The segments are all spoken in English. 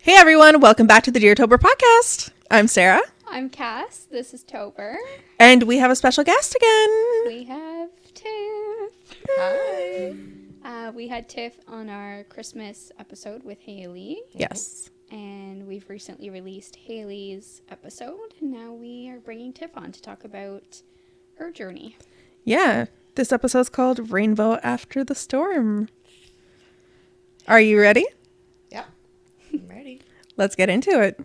Hey everyone, welcome back to the Dear Tober podcast. I'm Sarah. I'm Cass. This is Tober. And we have a special guest again. We have Tiff. Hi. We had Tiff on our Christmas episode with Haley. Yes. And we've recently released Haley's episode. And now we are bringing Tiff on to talk about her journey. Yeah, this episode's called Rainbow After the Storm. Are you ready? Yep. I'm ready. Let's get into it.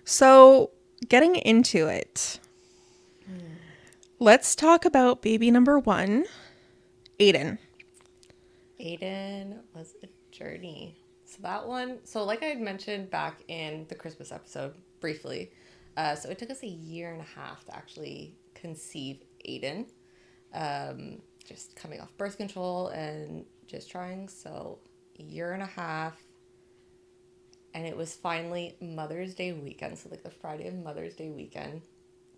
So, getting into it, let's talk about baby number one, Aiden. Aiden was a journey. So that one, like I had mentioned back in the Christmas episode briefly, so it took us a year and a half to actually conceive Aiden. Just coming off birth control and just trying. So a year and a half. And it was finally Mother's Day weekend. So like the Friday of Mother's Day weekend.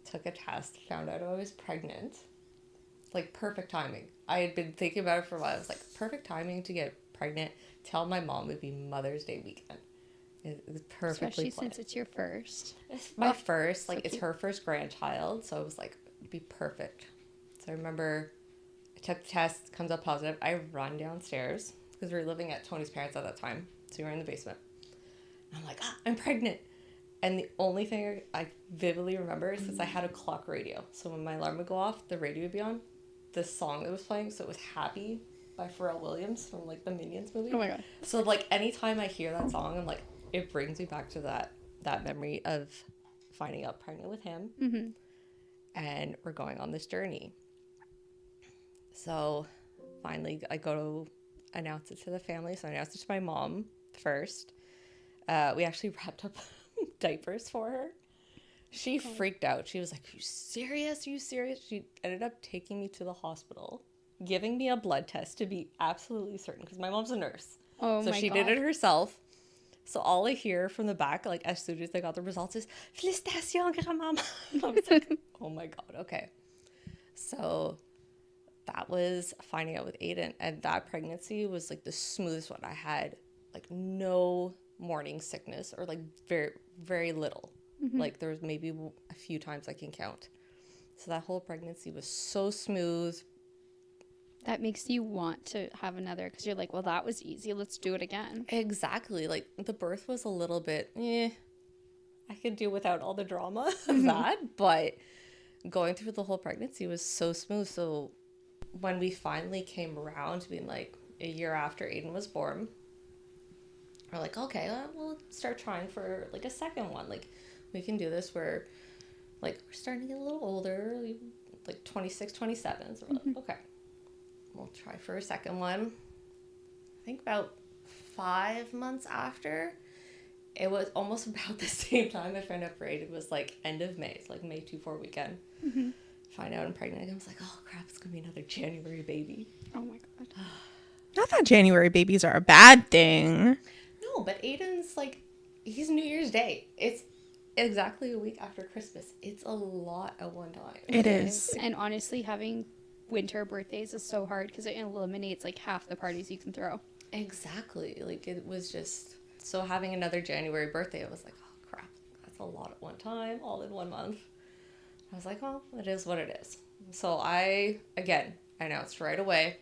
Took a test, found out I was pregnant. Like perfect timing. I had been thinking about it for a while. I was like, perfect timing to get pregnant. Tell my mom would be Mother's Day weekend. It was perfectly Especially planned. since it's your first. It's my first, so it's cute. her first grandchild. So it was like, it'd be perfect. So I remember I took the test, comes up positive. I run downstairs because we were living at Tony's parents at that time. So we were in the basement. And I'm like, I'm pregnant. And the only thing I vividly remember is because I had a clock radio. So when my alarm would go off, the radio would be on. The song that was playing, so it was Happy by Pharrell Williams from like the Minions movie. Oh my god. So like anytime I hear that song, I'm like, it brings me back to that memory of finding out pregnant with him. Mm-hmm. And we're going on this journey. So finally I go to announce it to the family. So I announced it to my mom first. We actually wrapped up diapers for her. She freaked out. She was like, "Are you serious? Are you serious?" She ended up taking me to the hospital, giving me a blood test to be absolutely certain because my mom's a nurse. Oh So my she god. did it herself. So all I hear from the back, like as soon as they got the results, is "Félicitations, grand-maman." I was like, "Oh my god, okay." So that was finding out with Aiden, and that pregnancy was like the smoothest one. I had like no morning sickness or like very, very little. Mm-hmm. Like there was maybe a few times I can count. So that whole pregnancy was so smooth. That makes you want to have another because you're like, well, that was easy. Let's do it again. Exactly. Like the birth was a little bit, I could do without all the drama of that. But going through the whole pregnancy was so smooth. So when we finally came around to being like a year after Aiden was born, we're like, okay, we'll start trying for like a second one. Like we can do this. We're starting to get a little older, like 26, 27. So we're like, okay, we'll try for a second one. I think about 5 months after, it was almost about the same time I found out for Aiden. It was like end of May. It's like May 2-4 weekend. Mm-hmm. Find out I'm pregnant. I was like, oh crap, it's gonna be another January baby. Oh my god. Not that January babies are a bad thing. No, but Aiden's like, he's New Year's Day. It's exactly a week after Christmas. It's a lot at one time. It is. And honestly, having winter birthdays is so hard because it eliminates like half the parties you can throw. Exactly. Like it was just, so having another January birthday, I was like, oh crap, that's a lot at one time, all in 1 month. I was like, well, it is what it is. So I announced right away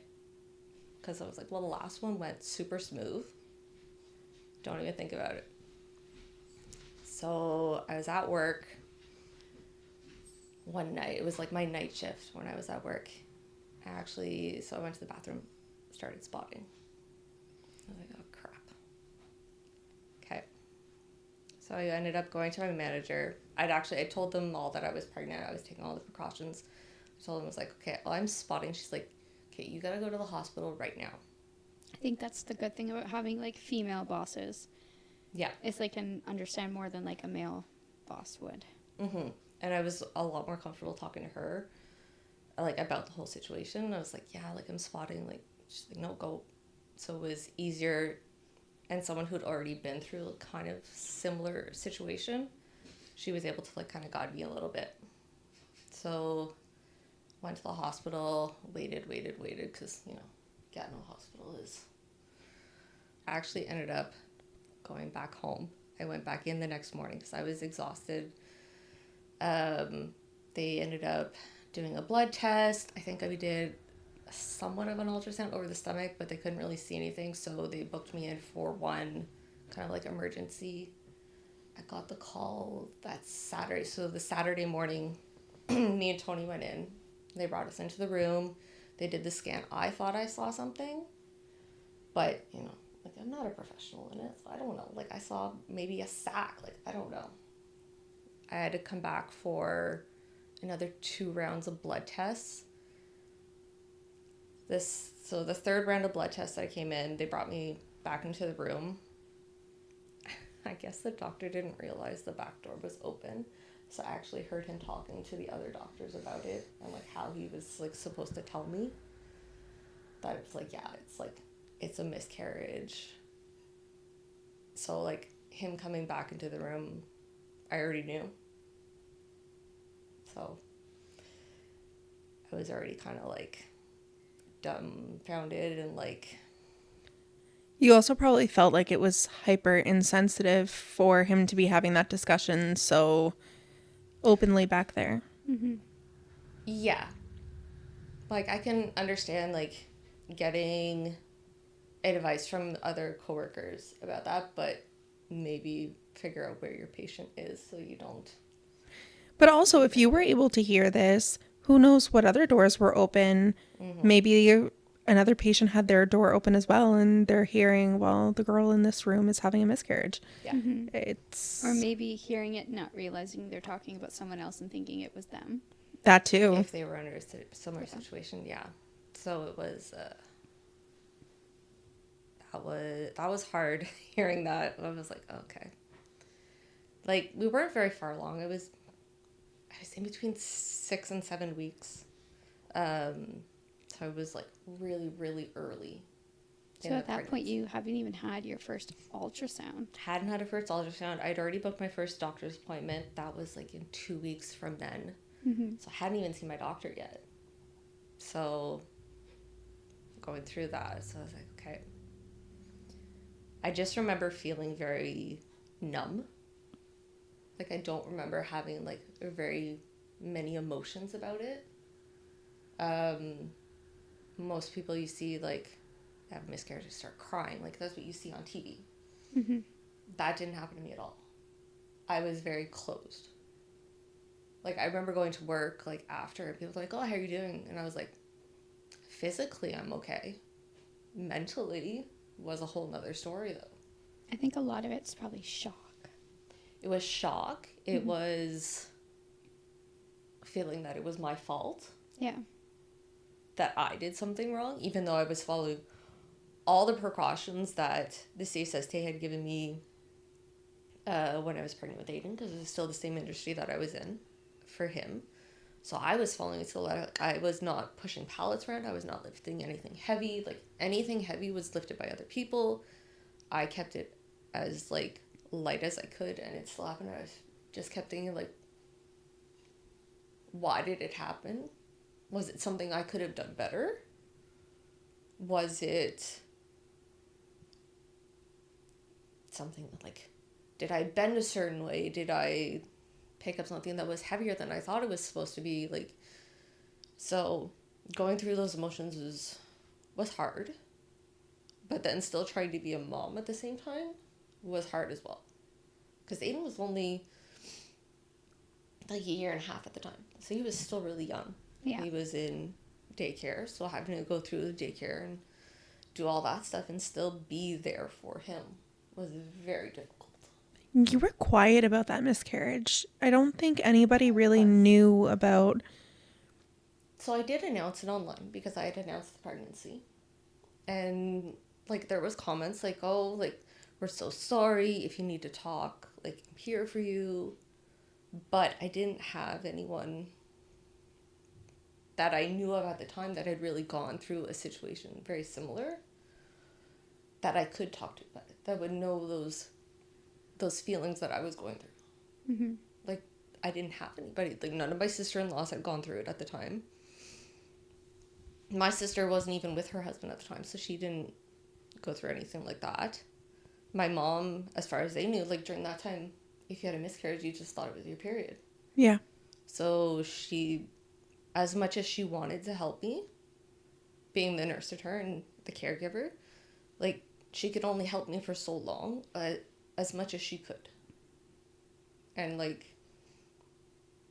because I was like, well, the last one went super smooth. Don't even think about it. So I was at work one night. It was like my night shift when I was at work. So I went to the bathroom, started spotting. I was like, oh crap. Okay. So I ended up going to my manager. I told them all that I was pregnant. I was taking all the precautions. I told them, I was like, okay, well, I'm spotting. She's like, okay, you gotta go to the hospital right now. I think that's the good thing about having like female bosses. Yeah. Is they can understand more than like a male boss would. Mm-hmm. And I was a lot more comfortable talking to her, like, about the whole situation. I was like, yeah, like, I'm spotting, like, she's like, no, go. So it was easier, and someone who'd already been through a kind of similar situation she was able to like kind of guide me a little bit. So went to the hospital, waited because, you know, Gatineau Hospital is... I actually ended up going back home. I went back in the next morning because I was exhausted. They ended up doing a blood test. I think I did somewhat of an ultrasound over the stomach, but they couldn't really see anything, so they booked me in for one kind of like emergency. I got the call that Saturday. So the Saturday morning, me and Tony went in. They brought us into the room. They did the scan. I thought I saw something, but, you know, like, I'm not a professional in it, so I don't know. Like, I saw maybe a sac. Like, I don't know. I had to come back for another 2 rounds of blood tests. So the third round of blood tests that I came in, they brought me back into the room. I guess the doctor didn't realize the back door was open. So I actually heard him talking to the other doctors about it and like how he was like supposed to tell me that it's like, yeah, it's like, it's a miscarriage. So like him coming back into the room, I already knew. So I was already kind of like dumbfounded and like... You also probably felt like it was hyper insensitive for him to be having that discussion so openly back there. Mm-hmm. Yeah. Like, I can understand, like, getting advice from other coworkers about that, but maybe figure out where your patient is so you don't... But also, if you were able to hear this, who knows what other doors were open? Mm-hmm. Maybe another patient had their door open as well, and they're hearing, well, the girl in this room is having a miscarriage. Yeah. Mm-hmm. It's... Or maybe hearing it, not realizing they're talking about someone else and thinking it was them. That too. If they were under a similar situation, yeah. So it was... that was hard hearing that. I was like, okay. Like, we weren't very far along. I was in between 6 and 7 weeks. So I was like really, really early. So at that point, you haven't even had your first ultrasound. Hadn't had a first ultrasound. I'd already booked my first doctor's appointment. That was like in 2 weeks from then. Mm-hmm. So I hadn't even seen my doctor yet. So going through that, so I was like, okay. I just remember feeling very numb. Like, I don't remember having, like, very many emotions about it. Most people you see, like, have miscarriages start crying. Like, that's what you see on TV. Mm-hmm. That didn't happen to me at all. I was very closed. Like, I remember going to work, like, after, and people were like, oh, how are you doing? And I was like, physically, I'm okay. Mentally was a whole nother story, though. I think a lot of it's probably shock. It was shock. It was feeling that it was my fault. Yeah. That I did something wrong, even though I was following all the precautions that the CSST had given me when I was pregnant with Aiden, because it was still the same industry that I was in for him. So I was following it to the letter. I was not pushing pallets around. I was not lifting anything heavy. Like, anything heavy was lifted by other people. I kept it as, like, light as I could, and it still happened. I just kept thinking, like, why did it happen? Was it something I could have done better? Was it something like, did I bend a certain way? Did I pick up something that was heavier than I thought it was supposed to be? Like, so going through those emotions was hard, but then still trying to be a mom at the same time was hard as well. Because Aiden was only like 1.5 years at the time. So he was still really young. Yeah. He was in daycare, so having to go through the daycare and do all that stuff and still be there for him was very difficult. You were quiet about that miscarriage. I don't think anybody really knew about... So I did announce it online because I had announced the pregnancy. And, like, there was comments like, oh, like, we're so sorry. If you need to talk, like, I'm here for you. But I didn't have anyone that I knew of at the time that had really gone through a situation very similar that I could talk to about it, that would know those feelings that I was going through. Mm-hmm. I didn't have anybody. Like, none of my sister-in-laws had gone through it at the time. My sister wasn't even with her husband at the time, so she didn't go through anything like that. My mom, as far as they knew, like, during that time, if you had a miscarriage, you just thought it was your period. Yeah. So she, as much as she wanted to help me, being the nurse at her and the caregiver, like, she could only help me for so long, as much as she could. And, like,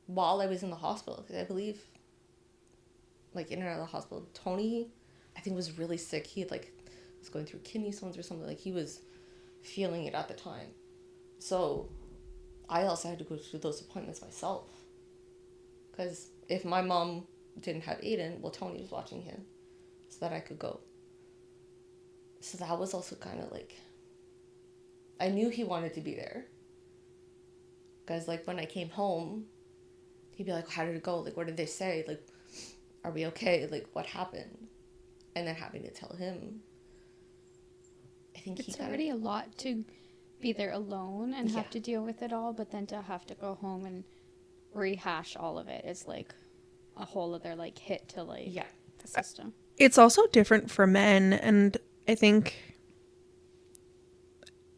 while I was in the hospital, because I believe, like, in and out of the hospital, Tony, I think, was really sick. He had, like, was going through kidney stones or something. Like, he was feeling it at the time. So I also had to go through those appointments myself. Because if my mom didn't have Aiden, well, Tony was watching him so that I could go. So that was also kind of like, I knew he wanted to be there. Because, like, when I came home, he'd be like, how did it go? Like, what did they say? Like, are we okay? Like, what happened? And then having to tell him. I think It's already a lot to be there alone and have to deal with it all, but then to have to go home and rehash all of it is, like, a whole other, like, hit to, like, the system. It's also different for men, and I think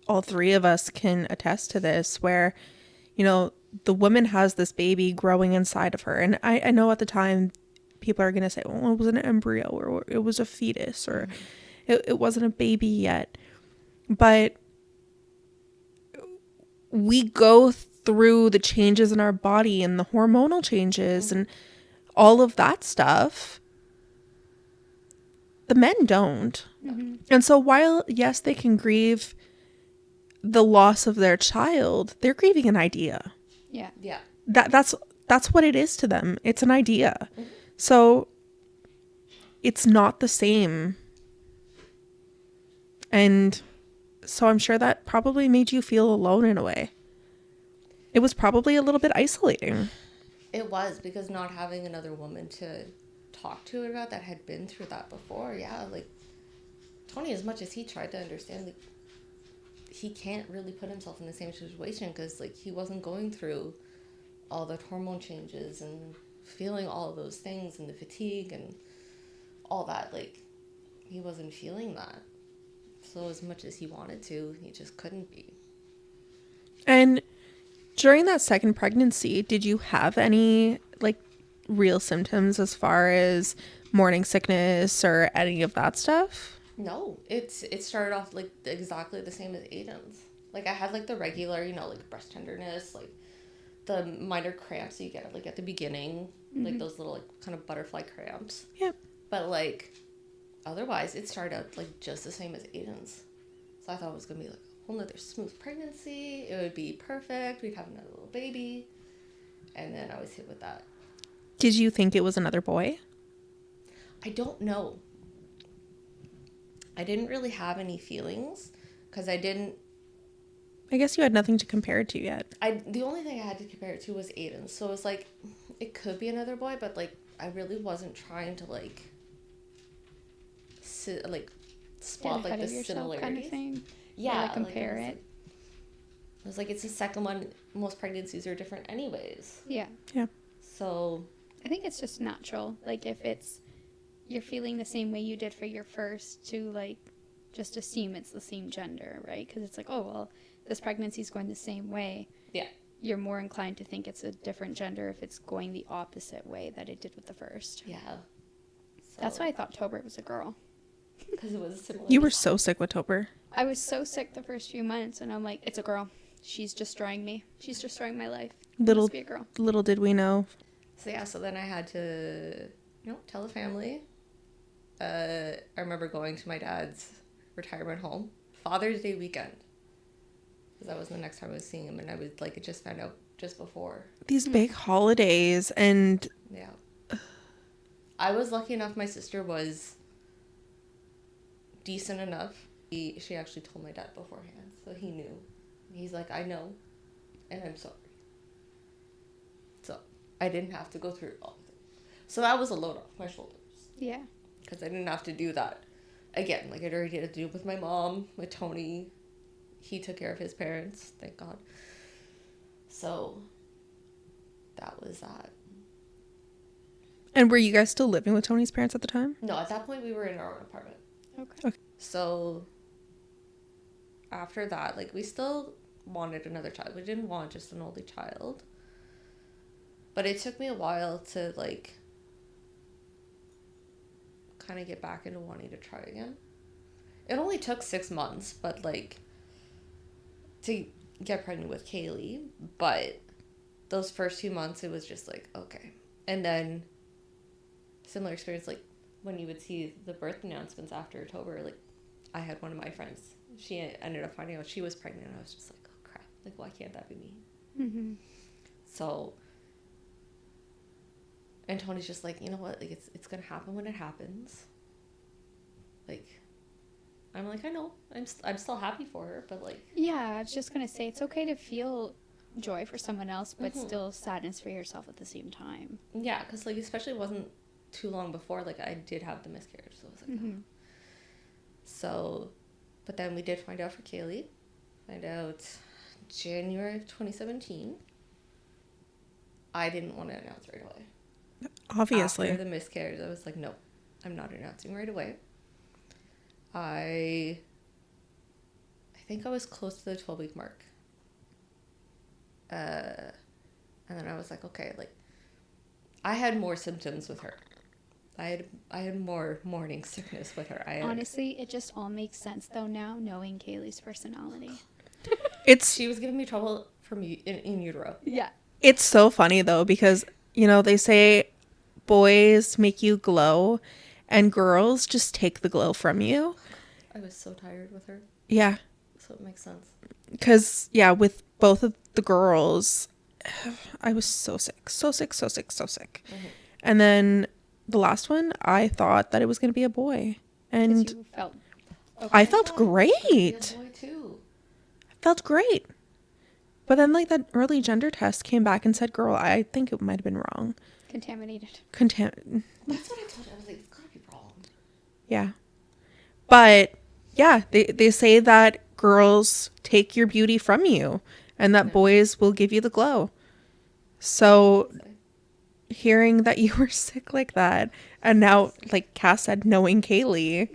all three of us can attest to this, where, you know, the woman has this baby growing inside of her. And I know at the time people are going to say, well, it was an embryo, or it was a fetus, or it wasn't a baby yet. But we go through the changes in our body and the hormonal changes and all of that stuff. The men don't. Mm-hmm. And so while, yes, they can grieve the loss of their child, they're grieving an idea. Yeah. Yeah. That's what it is to them. It's an idea. So it's not the same. And so I'm sure that probably made you feel alone in a way. It was probably a little bit isolating. It was, because not having another woman to talk to about that had been through that before. Yeah, like, Tony, as much as he tried to understand, like, he can't really put himself in the same situation, because, like, he wasn't going through all the hormone changes and feeling all of those things and the fatigue and all that. Like, he wasn't feeling that. So as much as he wanted to, he just couldn't be. And during that second pregnancy, did you have any, like, real symptoms as far as morning sickness or any of that stuff? No, it started off, like, exactly the same as Aiden's. Like, I had, like, the regular, you know, like, breast tenderness, like, the minor cramps you get, like, at the beginning, like, those little, like, kind of butterfly cramps. Yep. But, like, otherwise, it started out, like, just the same as Aiden's. So I thought it was going to be, like, a whole nother smooth pregnancy. It would be perfect. We'd have another little baby. And then I was hit with that. Did you think it was another boy? I don't know. I didn't really have any feelings, because I guess you had nothing to compare it to yet. the only thing I had to compare it to was Aiden. So it was like, it could be another boy, but, like, I really wasn't trying to, like, spot, like, the similarities. Kind of thing. Yeah. Like, compare it. I was like, it's the second one. Most pregnancies are different anyways. Yeah. Yeah. So I think it's just natural. Like, if you're feeling the same way you did for your first, to, like, just assume it's the same gender, right? Because it's like, oh, well, this pregnancy's going the same way. Yeah. You're more inclined to think it's a different gender if it's going the opposite way that it did with the first. Yeah. That's why I thought Tobert was a girl. Because it was similar. You were so sick with Toper. I was so sick the first few months, and I'm like, it's a girl. She's destroying me. She's destroying my life. It must be a girl. Little did we know. So yeah, so then I had to, tell the family. I remember going to my dad's retirement home, Father's Day weekend, because that was the next time I was seeing him, and I was like, it just found out just before. These big holidays, and yeah. I was lucky enough. My sister was decent enough. She actually told my dad beforehand, so he knew. He's like, I know, and I'm sorry. So I didn't have to go through all of it. So that was a load off my shoulders. Yeah. Because I didn't have to do that again. Like, I'd already had to do it with my mom, with Tony. He took care of his parents, thank God. So that was that. And were you guys still living with Tony's parents at the time? No, at that point we were in our own apartment. Okay. So after that, like, we still wanted another child. We didn't want just an only child. But it took me a while to, like, kind of get back into wanting to try again. It only took 6 months, but, like, to get pregnant with Kaylee. But those first few months, it was just like, okay. And then similar experience, like, when you would see the birth announcements after October, like, I had one of my friends, she ended up finding out she was pregnant, and I was just like, oh crap, like, why can't that be me? Mm-hmm. So, and Tony's just like, you know what, like, it's gonna happen when it happens. Like, I'm like, I know, I'm still happy for her, but, like, Yeah, I was just gonna say it's okay to feel joy for someone else, but still sadness for yourself at the same time. yeah, because, like, especially it wasn't too long before, like, I did have the miscarriage, so I was like, oh. So, but then we did find out for Kaylee. Find out January of 2017. I didn't want to announce right away. Obviously. After the miscarriage, I was like, no, I'm not announcing right away. I think I was close to the 12-week mark. And then I was like, okay, like, I had more symptoms with her. I had more morning sickness with her. Honestly, it just all makes sense though now, knowing Kaylee's personality. She was giving me trouble from in utero. Yeah. It's so funny though, because, you know, they say boys make you glow and girls just take the glow from you. I was so tired with her, Yeah. so it makes sense. Because, yeah, with both of the girls, I was so sick. So sick, so sick, so sick. And then the last one, I thought that it was going to be a boy. And You felt okay. I felt great. A boy too. Felt great. But then, like, that early gender test came back and said girl. I think it might have been wrong. Contaminated. That's what I told her. I was like, it's gotta be wrong. Yeah. But, yeah, they say that girls take your beauty from you and that boys will give you the glow. So hearing that you were sick like that, and now, like Cass said, knowing Kaylee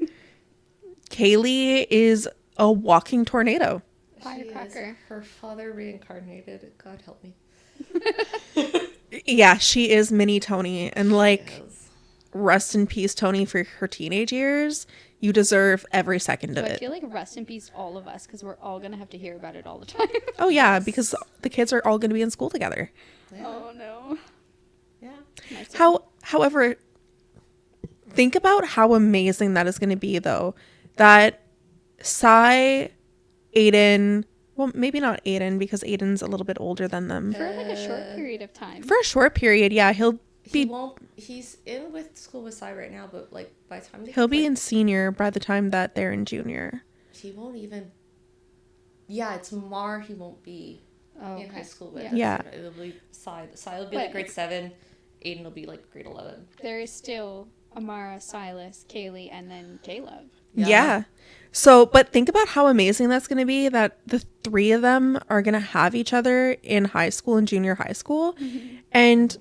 is a walking tornado. Firecracker. Her father reincarnated. God help me. Yeah, she is mini Tony, and like, Yes. rest in peace, Tony, for her teenage years. You deserve every second of So I it. feel like rest in peace all of us, because we're all gonna have to hear about it all the time. Oh yeah, because the kids are all going to be in school together. Yeah. Oh no. Yeah. However, think about how amazing that is going to be, though. That Sai, Aiden, well, maybe not Aiden, because Aiden's a little bit older than them. For like a short period of time. For a short period, yeah, He's in with school with Sai right now, but, like, by the time he'll be in senior by the time that they're in junior. he won't even. Yeah, it's Mar. He won't be in high school with. Yeah. It'll be Sai. Sai will be like grade 7. Aiden will be like grade 11. There is still Amara, Silas, Kaylee, and then Caleb. Yeah. So, but think about how amazing that's going to be, that the three of them are going to have each other in high school and junior high school. And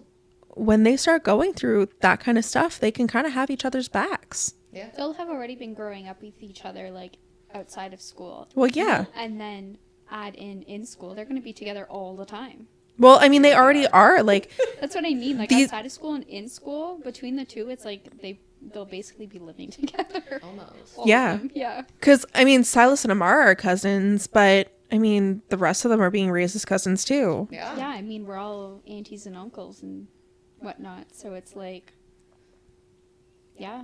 when they start going through that kind of stuff, they can kind of have each other's backs. Yeah. They'll have already been growing up with each other, like, outside of school. Well, yeah. And then add in school, they're going to be together all the time. Well, I mean, they already are. Like, That's what I mean. Like, outside of school and in school, between the two, it's like they'll basically be living together. Almost. Yeah. Yeah. because, I mean, Silas and Amara are cousins, but, I mean, the rest of them are being raised as cousins, too. Yeah. Yeah, I mean, we're all aunties and uncles and whatnot. So it's like, yeah.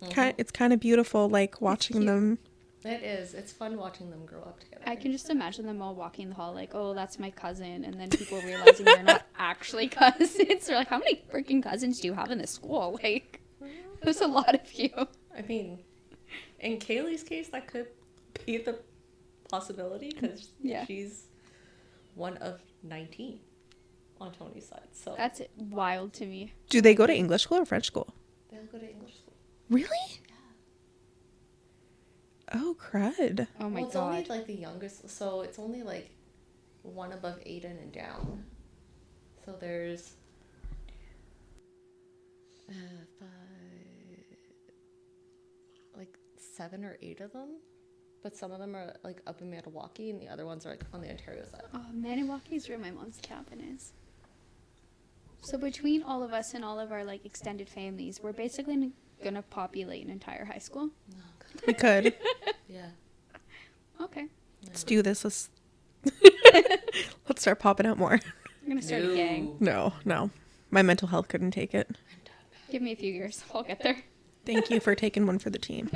It's kind of beautiful, like, watching cute. them. It is. It's fun watching them grow up together. I can just imagine them all walking the hall like, oh, that's my cousin. And then people realizing they're not actually cousins. They're like, how many freaking cousins do you have in this school? Like, there's a lot of you. I mean, in Kaylee's case, that could be the possibility, because she's one of 19 on Tony's side. So That's wild to me. Do they go to English school or French school? they'll go to English school. Really? Oh, crud. Oh my Well, it's god. only like the youngest, so it's only like one above Aiden and down. So there's 7 or 8 of them, but some of them are like up in Maniwaki and the other ones are like on the Ontario side. Oh, Maniwaki is where my mom's cabin is. So between all of us and all of our like extended families, we're basically gonna populate an entire high school. We could. Yeah. Okay. Let's do this. Let's start popping out more. I'm gonna start a gang. No. My mental health couldn't take it. Give me a few years. I'll get there. Thank you for taking one for the team.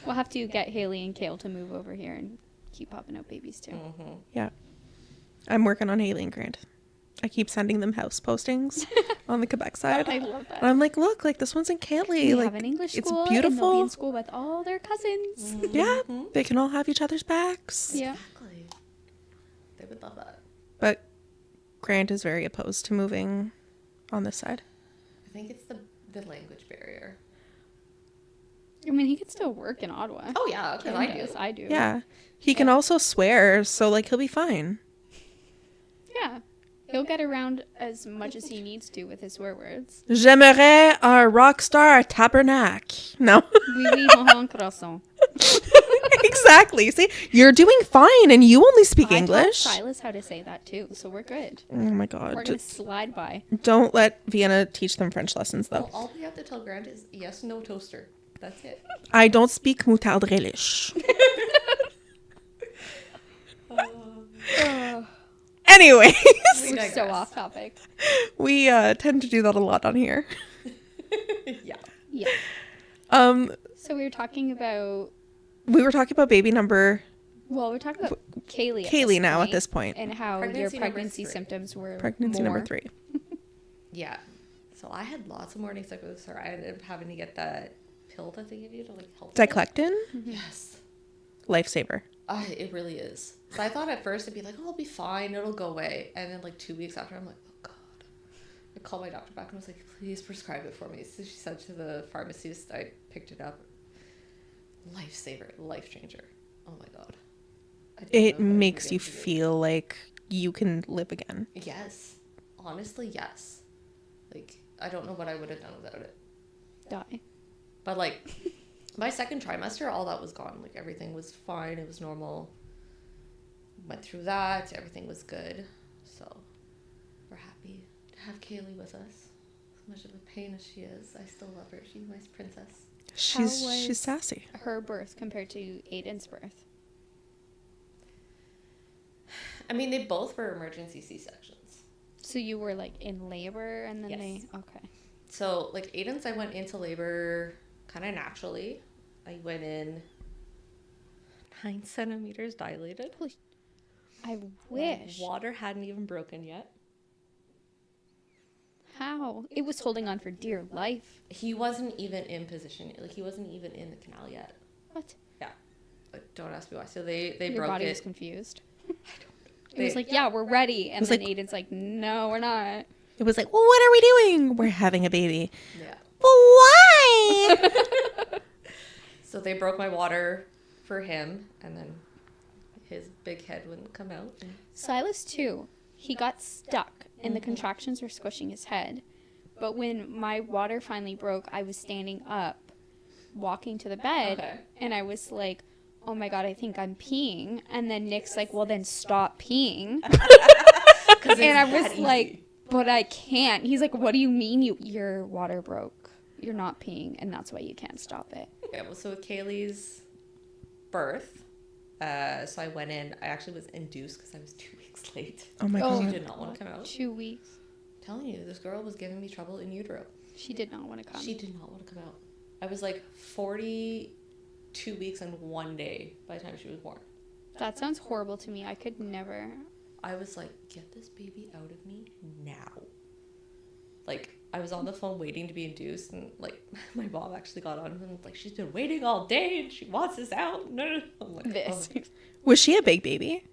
We'll have to get Haley and Kale to move over here and keep popping out babies too. Mm-hmm. Yeah. I'm working on Haley and Grant. I keep sending them house postings on the Quebec side. I love that. And I'm like, look, like this one's in Kaylee. We like have an English it's school, and they'll be beautiful. in school with all their cousins. Mm-hmm. Yeah, they can all have each other's backs. Yeah. Exactly. They would love that. But Grant is very opposed to moving on this side. I think it's the language barrier. I mean, he could still work in Ottawa. Oh yeah, because I do. Yes, I do. Yeah. He can also swear, so like he'll be fine. Yeah. He'll get around as much as he needs to with his swear words. J'aimerais un rockstar tabernacle. No. Oui, oui, mon croissant. Exactly. See, you're doing fine and you only speak I English. taught Silas how to say that too, so we're good. Oh my We're god. gonna slide by. Don't let Vienna teach them French lessons though. Well, all we have to tell Grant is yes, no toaster. That's it. I don't speak moutarde relish. Anyways, We We're digress. so off topic. we tend to do that a lot on here. Yeah. Yeah. So we were talking about, We were talking about baby number well, we're talking about Kaylee. Kaylee now at this point. And how your Pregnancy number pregnancy 3. symptoms were Pregnancy more. number 3. Yeah. So I had lots of morning sickness with her. I ended up having to get that pill that they give you to like help. with it. Diclectin, Yes. lifesaver. It really is. So I thought at first it'd be like, oh, I'll be fine. It'll go away. And then like 2 weeks after, I'm like, oh God. I called my doctor back and was like, please prescribe it for me. So she said to the pharmacist, I picked it up. Lifesaver, life changer. Oh my God. I don't know It if I would makes be you able to do it. feel like you can live again. Yes. Honestly, yes. Like, I don't know what I would have done without it. Die. But like, my second trimester, all that was gone. Like, everything was fine. It was normal. Went through that. Everything was good. So, we're happy to have Kaylee with us. As much of a pain as she is, I still love her. She's a nice princess. She's was- sassy. Her birth compared to Aiden's birth. I mean, they both were emergency C-sections. So you were like in labor and then Yes. they, okay. So, like, Aiden's, I went into labor kind of naturally. I went in 9 centimeters dilated. I My wish. water hadn't even broken yet. How? It was holding on for dear life. He wasn't even in position. Like, he wasn't even in the canal yet. What? Yeah. But don't ask me why. So they Your broke body it. was confused. I don't know. It was They- like, yeah, we're ready. And was then like- Aiden's like, no, we're not. It was like, well, what are we doing? We're having a baby. Yeah. But why? So they broke my water for him, and then his big head wouldn't come out. Silas, too. He got stuck and the contractions were squishing his head. But when my water finally broke, I was standing up, walking to the bed, Okay. and I was like, oh my God, I think I'm peeing. And then Nick's like, well, then stop peeing. And I was like, but I can't. He's like, what do you mean your water broke? You're not peeing, and that's why you can't stop it. Yeah, well, so with Kaylee's birth, so I went in. I actually was induced because I was 2 weeks late. Oh my Oh. She god. did not want to come out. 2 weeks. I'm telling you, this girl was giving me trouble in utero. She did not want to come. She did not want to come out. I was like 42 weeks and 1 day by the time she was born. That sounds horrible to me. I could never. I was like, get this baby out of me now. Like, I was on the phone waiting to be induced, and like, my mom actually got on and was like, she's been waiting all day and she wants this out. No. I'm like, This. oh. Was she a big baby?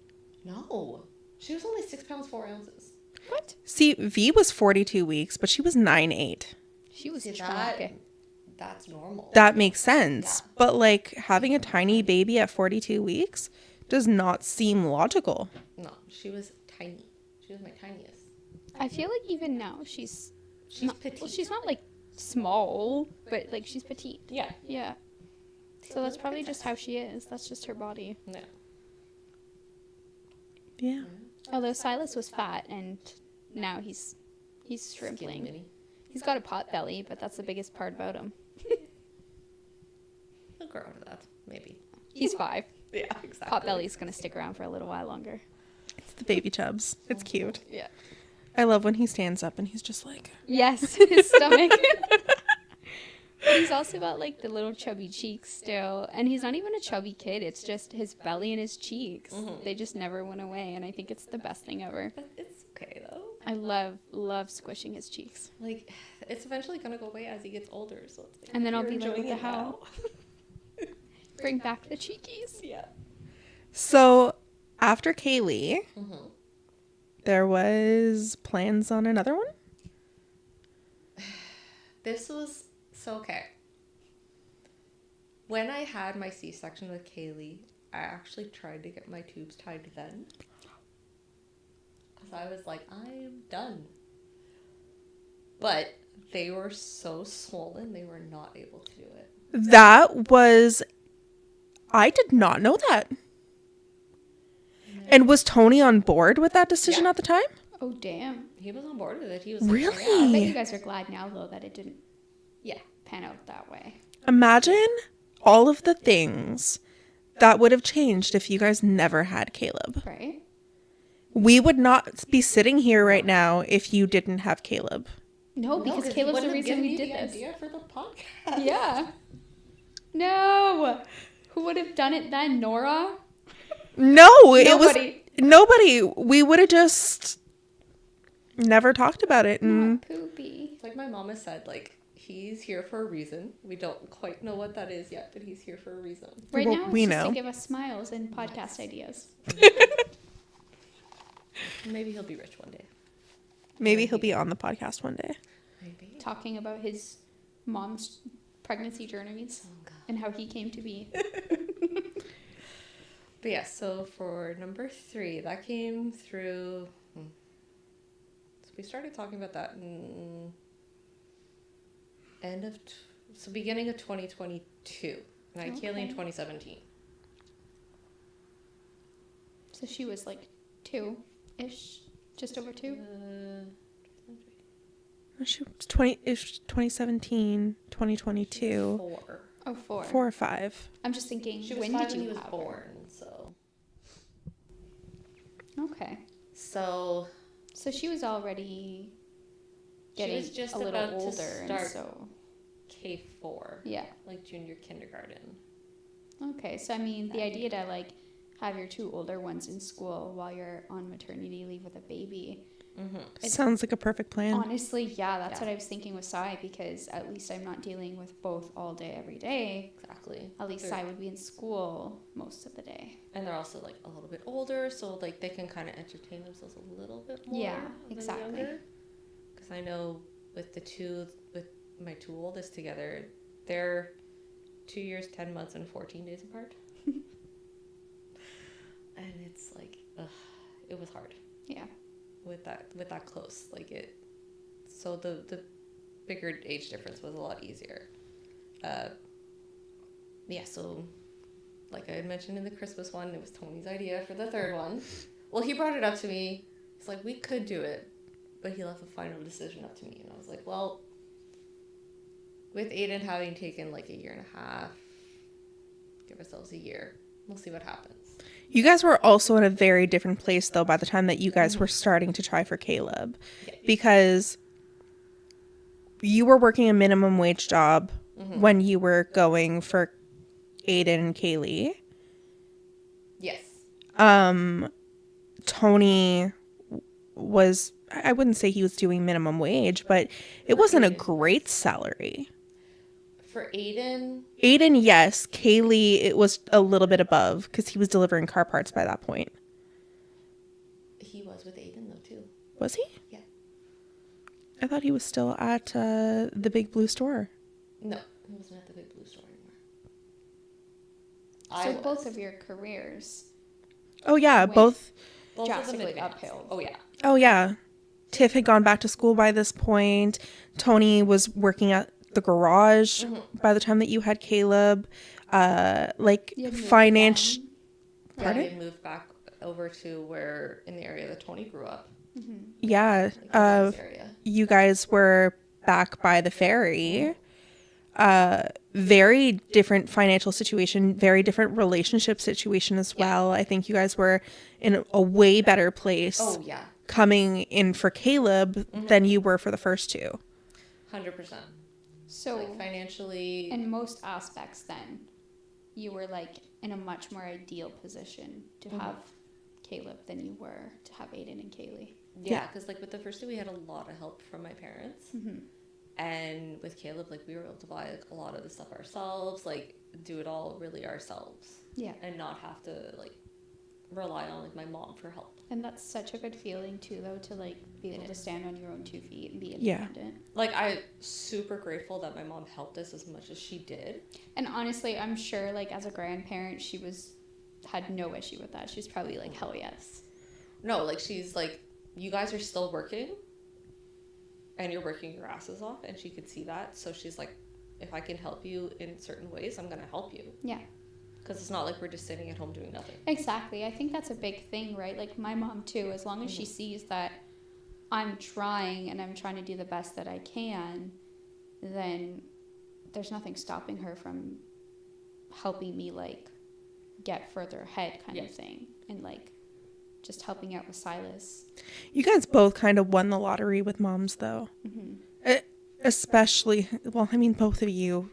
No. She was only 6 pounds, 4 ounces. What? See, V was 42 weeks, but she was 9'8". She was See, chunky. that's normal. That makes sense. Yeah. But like having a tiny baby at 42 weeks does not seem logical. No, she was tiny. She was my tiniest. I feel like even now she's She's not, petite. well, she's not like small, but like she's petite. Yeah. Yeah. So that's probably just how she is. That's just her body. Yeah. Yeah. Although Silas was fat and now he's Skinny shrimpling. mini. He's got a pot belly, but that's the biggest part about him. He'll grow out of that, maybe. He's 5. Yeah, exactly. Pot belly's gonna stick around for a little while longer. It's the baby chubs. It's cute. Yeah. I love when he stands up and he's just like, Yes, his stomach. But he's also got like the little chubby cheeks still, and he's not even a chubby kid. It's just his belly and his cheeks. They just never went away, and I think it's the best thing ever. But it's okay though. I love squishing his cheeks. Like, it's eventually gonna go away as he gets older. So it's like, And then I'll you're be like, what enjoying the it hell? now. Bring back the cheekies. Yeah. so after Kaylee, Mm-hmm. there was plans on another one? This was so okay. When I had my C-section with Kaylee, I actually tried to get my tubes tied then. Because I was like, I'm done. But they were so swollen, they were not able to do it. That was, I did not know that. And was Tony on board with that decision Yeah. at the time? Oh, damn. He was on board with it. He was Really? Like, I bet yeah. you guys are glad now, though, that it didn't Yeah. pan out that way. Imagine all of the things that would have changed if you guys never had Caleb. Right? We would not be sitting here right now if you didn't have Caleb. No, because Caleb's the reason we did this. Idea for the podcast. Yeah. No. Who would have done it then? Nora? No, it was Nobody. nobody. We would have just never talked about it. And Not poopy. It's like my mama said, like, he's here for a reason. We don't quite know what that is yet, but he's here for a reason. Right Well, now, it's we just know. to give us smiles and podcast ideas. Maybe he'll be rich one day. maybe he'll be on the podcast one day. Maybe. Talking about his mom's pregnancy journeys Oh, God. and how he came to be. But yeah, so for number 3, that came through. So we started talking about that in beginning of 2022. And I had Kaylee in Okay. 2017. So she was like 2-ish, just over 2. She was 2017, 2022, 4. Oh, 4. 4 or 5. I'm just thinking, She was when 5 did when he you was have born, so. her? Okay. So So she was already she getting was just a little about older, to and start so K4, yeah. like junior kindergarten. Okay, so I mean, the idea to like have your 2 older ones in school while you're on maternity leave with a baby. Mm-hmm. Sounds like a perfect plan. Honestly, yeah, that's Yeah. what I was thinking with Sai, because at least I'm not dealing with both all day, every day. Exactly. At least Sai would be in school most of the day. And they're also like a little bit older, so like they can kind of entertain themselves a little bit more. Yeah, exactly. Because I know with my 2 oldest together, they're 2 years, 10 months, and 14 days apart. And it's like, it was hard. Yeah. With that close, like it. So the bigger age difference was a lot easier. Yeah. So, like I had mentioned in the Christmas one, it was Tony's idea for the 3rd one. Well, he brought it up to me. It's like, we could do it, but he left the final decision up to me, and I was like, well, with Aiden having taken like a year and a half, give ourselves a year. We'll see what happens. You guys were also in a very different place, though, by the time that you guys were starting to try for Caleb. Yeah. Because you were working a minimum wage job when you were going for Aiden and Kaylee. Yes. Tony was, I wouldn't say he was doing minimum wage, but it wasn't a great salary. For Aiden, Yes. Kaylee, it was a little bit above because he was delivering car parts by that point. he was with Aiden though too. Was he? Yeah. I thought he was still at the Big Blue store. No, he wasn't at the Big Blue store anymore. So both of your careers. Oh, yeah. Went both. Both of them drastically advanced. uphill. Oh yeah. Oh, yeah. Tiff had gone back to school by this point. Tony was working at the garage by the time that you had Caleb. Like You had moved finance. down. Yeah, Pardon? they moved back over to where in the area that Tony grew up. Yeah. Like the nice area. You guys were back by the ferry. Very different financial situation, very different relationship situation as well. I think you guys were in a way better place Oh yeah, coming in for Caleb than you were for the first two. 100%. So Like financially, in most aspects, then you were like in a much more ideal position to have Caleb than you were to have Aiden and Kaylee. yeah, because like with the first two, we had a lot of help from my parents. And with Caleb, like we were able to buy like a lot of the stuff ourselves, like do it all really ourselves. Yeah. And not have to like rely on like my mom for help. And that's such a good feeling too, though, to like be able to stand on your own 2 feet and be Yeah. independent. Like I'm super grateful that my mom helped us as much as she did. And honestly, I'm sure like as a grandparent, she had no issue with that. She was probably like, hell yes. No, like she's like, you guys are still working and you're working your asses off, and she could see that. So she's like, if I can help you in certain ways, I'm going to help you. Yeah. Because it's not like we're just sitting at home doing nothing. Exactly. I think that's a big thing, right? Like my mom too, as long as she sees that I'm trying and I'm trying to do the best that I can, then there's nothing stopping her from helping me like get further ahead kind of thing. And like just helping out with Silas. You guys both kind of won the lottery with moms, though. Especially, well, I mean, both of you.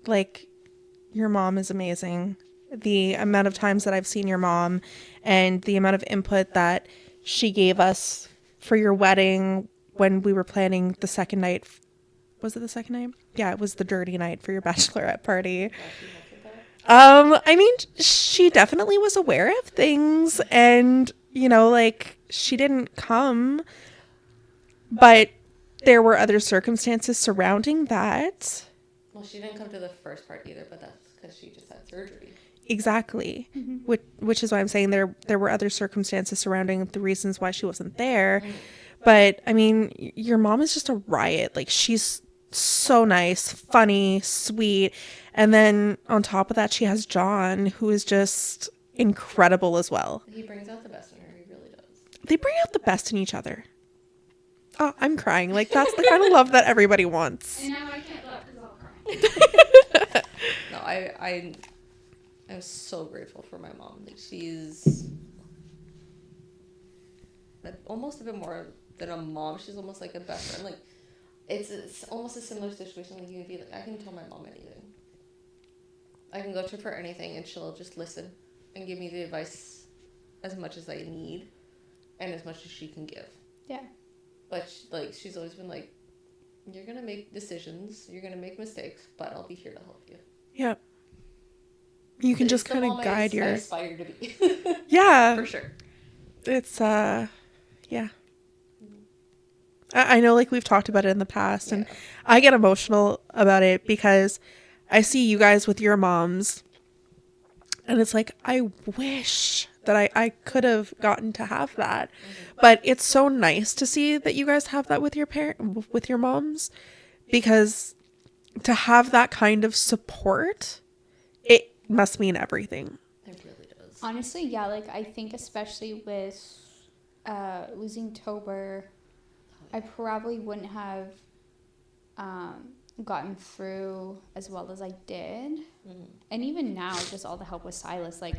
Like, your mom is amazing. The amount of times that I've seen your mom and the amount of input that she gave us for your wedding when we were planning the second night. Was it the second night? Yeah, it was the dirty night for your bachelorette party. I mean, she definitely was aware of things, and, you know, like, she didn't come, but there were other circumstances surrounding that. Well, she didn't come to the first part either, but that's because she just had surgery. Exactly. Which is why I'm saying there were other circumstances surrounding the reasons why she wasn't there. But, I mean, your mom is just a riot. Like, she's so nice, funny, sweet. And then on top of that, she has John, who is just incredible as well. He brings out the best in her. He really does. They bring out the best in each other. Oh, I'm crying. Like, that's the kind of love that everybody wants. And now I can't laugh because I'll cry. No, I'm so grateful for my mom. Like she's almost a bit more than a mom. She's almost like a best friend. Like it's almost a similar situation. Like you can be like, I can tell my mom anything. I can go to her for anything, and she'll just listen and give me the advice as much as I need, and as much as she can give. Yeah. But she's always been like, you're gonna make decisions, you're gonna make mistakes, but I'll be here to help you. Yep. You can just It's the kind of mom guide I your... aspire to be. Yeah. For sure. It's, yeah. I know, like, we've talked about it in the past, and I get emotional about it because I see you guys with your moms, and it's like, I wish that I could have gotten to have that. But it's so nice to see that you guys have that with your moms, because to have that kind of support, it must mean everything. It really does. Honestly, yeah, like I think especially with losing Tober, I probably wouldn't have gotten through as well as I did. And even now, just all the help with Silas, like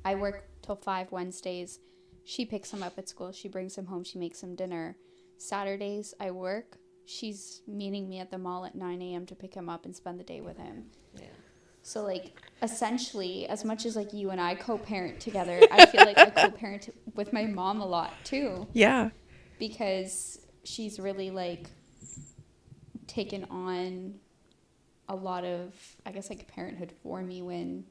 I work till 5 Wednesdays. She picks him up at school. She brings him home. She makes him dinner. Saturdays, I work. She's meeting me at the mall at 9 a.m. to pick him up and spend the day with him. Yeah. So, like, essentially, as much as, like, you and I co-parent together, I feel like I co-parent with my mom a lot, too. Yeah. Because she's really, like, taken on a lot of, I guess, like, parenthood for me when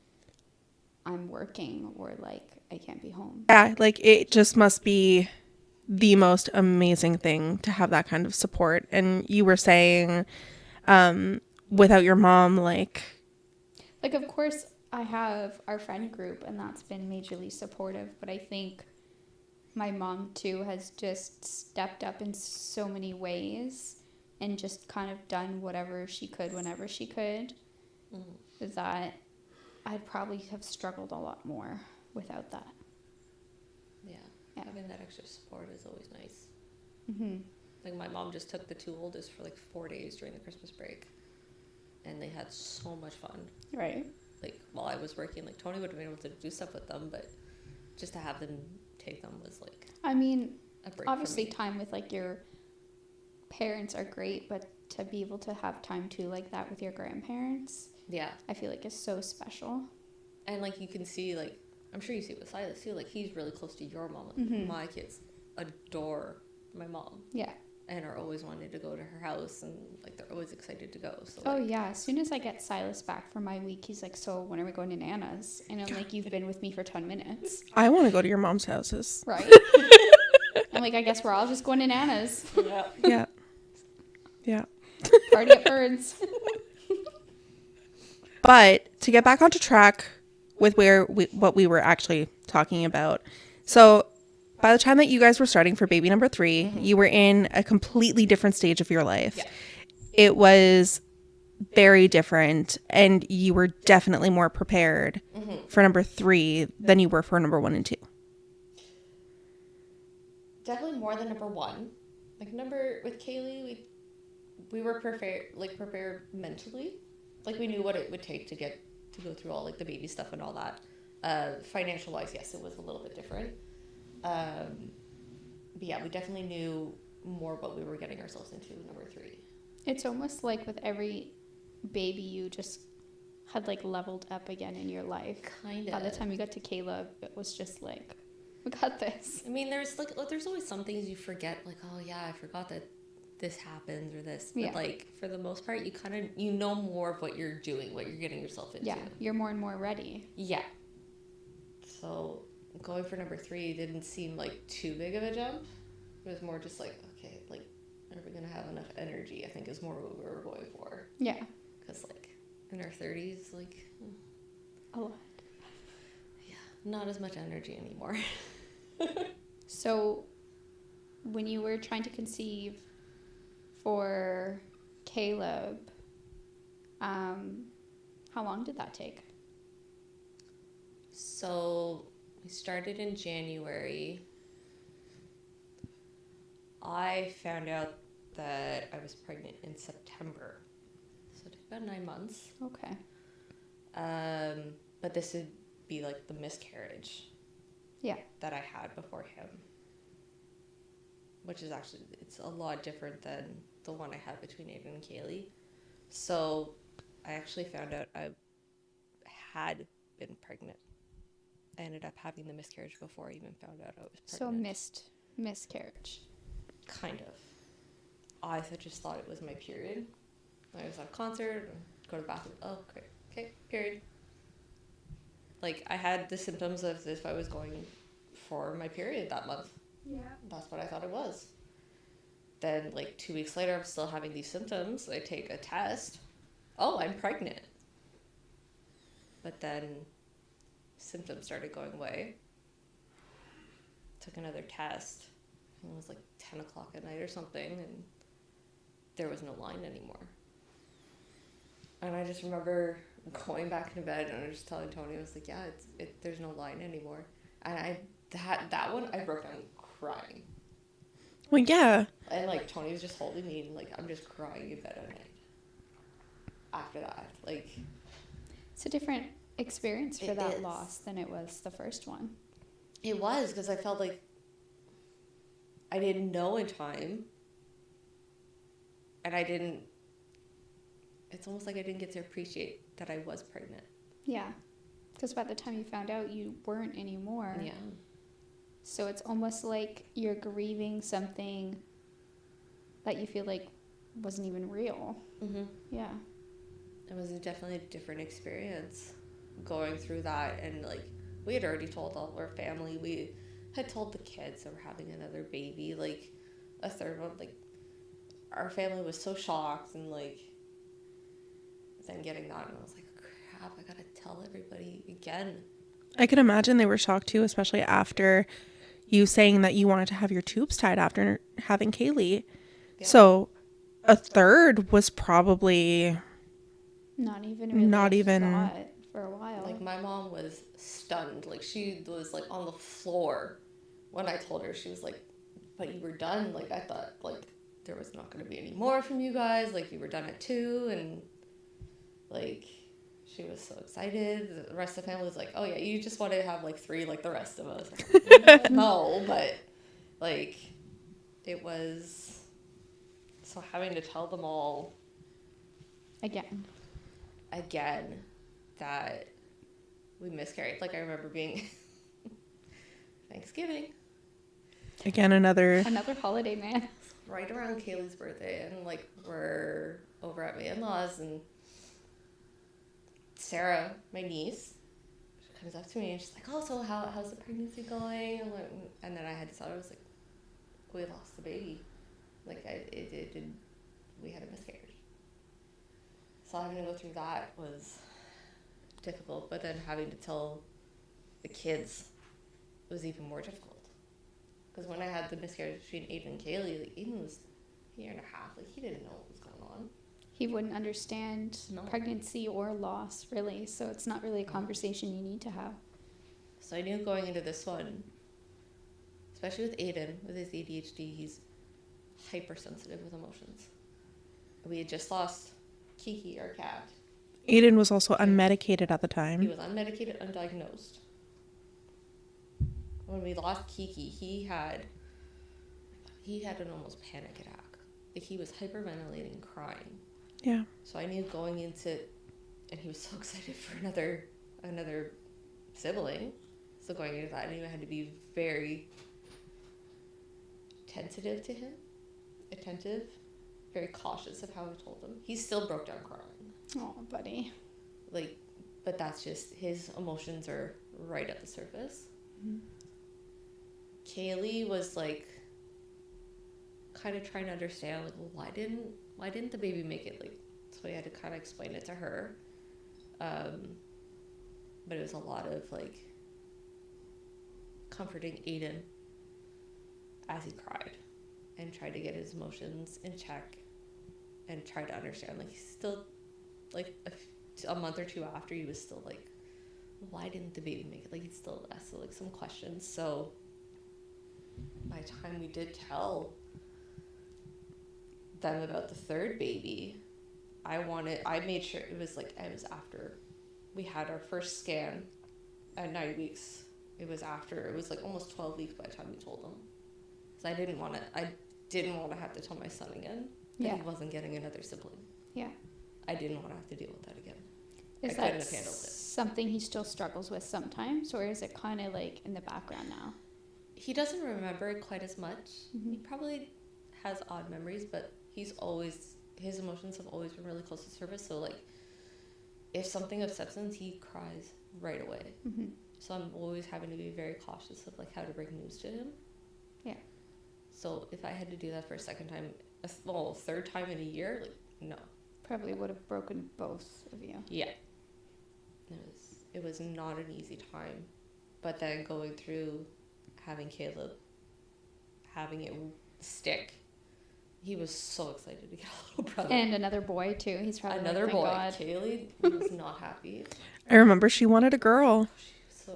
I'm working or, like, I can't be home. Yeah, like, it just must be the most amazing thing to have that kind of support. And you were saying, without your mom, like, of course, I have our friend group, and that's been majorly supportive. But I think my mom too has just stepped up in so many ways and just kind of done whatever she could whenever she could, that I'd probably have struggled a lot more without that. Yeah. Yeah. Having that extra support is always nice. Mm-hmm. Like, my mom just took the 2 oldest for like 4 days during the Christmas break, and they had so much fun. Right. Like, while I was working, like, Tony would have been able to do stuff with them, but just to have them take them was like I mean, a break. obviously for me. time with like your parents are great, but to be able to have time too like that with your grandparents, Yeah. I feel like is so special. And like, you can see, like, I'm sure you see it with Silas too, like, he's really close to your mom. Like, Mhm. my kids adore my mom Yeah. and are always wanting to go to her house, and like, they're always excited to go. So Oh like, yeah, as soon as I get Silas back for my week, he's like, so when are we going to Nana's? And I'm like, you've been with me for 10 minutes. I want to go to your mom's houses. Right. I'm like, I guess we're all just going to Nana's. yeah. Yeah. Yeah. Party at Burns. But to get back onto track with what we were actually talking about. So by the time that you guys were starting for baby number 3, you were in a completely different stage of your life. Yeah. It was very different, and you were definitely more prepared for number 3 than you were for number 1 and 2. Definitely more than number 1. Like, with Kaylee, we were prepared mentally. Like, we knew what it would take to go through all like the baby stuff and all that. Financial wise, yes, it was a little bit different. But yeah, we definitely knew more what we were getting ourselves into number 3. It's almost like with every baby, you just had like leveled up again in your life. Kind of. By the time you got to Caleb, it was just like, we got this. I mean, there's always some things you forget, like, oh yeah, I forgot that this happens or this. But Yeah. like, for the most part, you know more of what you're doing, what you're getting yourself into. Yeah, you're more and more ready. Yeah. So going for number 3 didn't seem like too big of a jump. It was more just like, okay, like, are we gonna have enough energy? I think is more what we were going for. Yeah. Because like, in our 30s, like, A lot. yeah, not as much energy anymore. So when you were trying to conceive for Caleb, how long did that take? So we started in January. I found out that I was pregnant in September. So it took about 9 months. Okay. But this would be like the miscarriage. Yeah. That I had before him. Which is actually, it's a lot different than the one I had between Aiden and Kaylee. So I actually found out I had been pregnant. I ended up having the miscarriage before I even found out I was pregnant. So miscarriage. Kind of. I just thought it was my period. I was at a concert, go to the bathroom. Oh, okay, period. Like, I had the symptoms of if I was going for my period that month. Yeah. That's what I thought it was. Then, like, 2 weeks later, I'm still having these symptoms. I take a test. Oh, I'm pregnant. But then symptoms started going away. Took another test. It was like 10 o'clock at night or something, and there was no line anymore. And I just remember going back into bed, and I was just telling Tony, I was like, yeah, there's no line anymore. And that one, I broke down crying. Well, yeah. And like, Tony was just holding me, and like, I'm just crying in bed at night. After that, like, It's a different experience for It that is. loss than it was the first one. it was, because I felt like I didn't know in time. And it's almost like I didn't get to appreciate that I was pregnant. Yeah. Because by the time you found out, you weren't anymore. Yeah. So it's almost like you're grieving something that you feel like wasn't even real. Mm-hmm. Yeah. It was definitely a different experience going through that. And like, we had already told all of our family. We had told the kids that we're having another baby, like a third one. Like, our family was so shocked, and like, then getting that, and I was like, crap, I gotta tell everybody again. I can imagine they were shocked too, especially after you saying that you wanted to have your tubes tied after having Kaylee. Yeah. So a third was probably Not even really not a even thought for a while. Like, my mom was stunned. Like, she was, like, on the floor when I told her. She was like, but you were done? Like, I thought, like, there was not going to be any more from you guys. Like, you were done at 2, and, like, she was so excited. The rest of the family was like, oh, yeah, you just wanted to have, like, 3 like the rest of us. Like, no, but, like, it was... So having to tell them all Again. that we miscarried. Like, I remember being Thanksgiving. again another holiday, man. Right around Kaylee's birthday, and, like, we're over at my in-laws, and Sarah, my niece, she comes up to me and she's like, oh, so how's the pregnancy going? And then I had to tell her, I was like, we lost the baby. Like, we had a miscarriage. So having to go through that was difficult, but then having to tell the kids was even more difficult. Because when I had the miscarriage between Aiden and Kaylee, like, Aiden was a year and a half. Like, he didn't know what was going on. He wouldn't understand pregnancy or loss, really. So it's not really a conversation you need to have. So I knew going into this one, especially with Aiden, with his ADHD, he's hypersensitive with emotions. We had just lost Kiki, our cat. Aiden was also unmedicated at the time. He was unmedicated, undiagnosed. When we lost Kiki, he had an almost panic attack. Like, he was hyperventilating, crying. Yeah. So I knew going into, and he was so excited for another sibling. So going into that, I knew I had to be very attentive to him, very cautious of how I told him. He still broke down crying. Oh, buddy. Like, but that's just, his emotions are right at the surface. Mm-hmm. Kaylee was, like, kind of trying to understand, like, well, why didn't the baby make it? Like, so I had to kind of explain it to her. But it was a lot of, like, comforting Aiden as he cried and tried to get his emotions in check and try to understand. Like, he's still, like, a month or 2 after, he was still like, why didn't the baby make it? Like, he'd still ask, like, some questions. So by the time we did tell them about the third baby, I made sure it was after we had our first scan at 9 weeks. It was like almost 12 weeks by the time we told them. So I didn't want to have to tell my son again that he wasn't getting another sibling. Yeah. I didn't want to have to deal with that again. Is I that couldn't have handled it. something he still struggles with sometimes, or is it kind of like in the background now? He doesn't remember it quite as much. Mm-hmm. He probably has odd memories, but his emotions have always been really close to the surface. So, like, if something upsets him, he cries right away. Mm-hmm. So I'm always having to be very cautious of, like, how to bring news to him. Yeah. So if I had to do that for a second time, third time in a year, like, no. Probably would have broken both of you. Yeah. It was not an easy time. But then going through having Caleb, having it stick, he was so excited to get a little brother. And another boy, too. He's probably another like, boy. God. Kaylee was not happy. I remember she wanted a girl.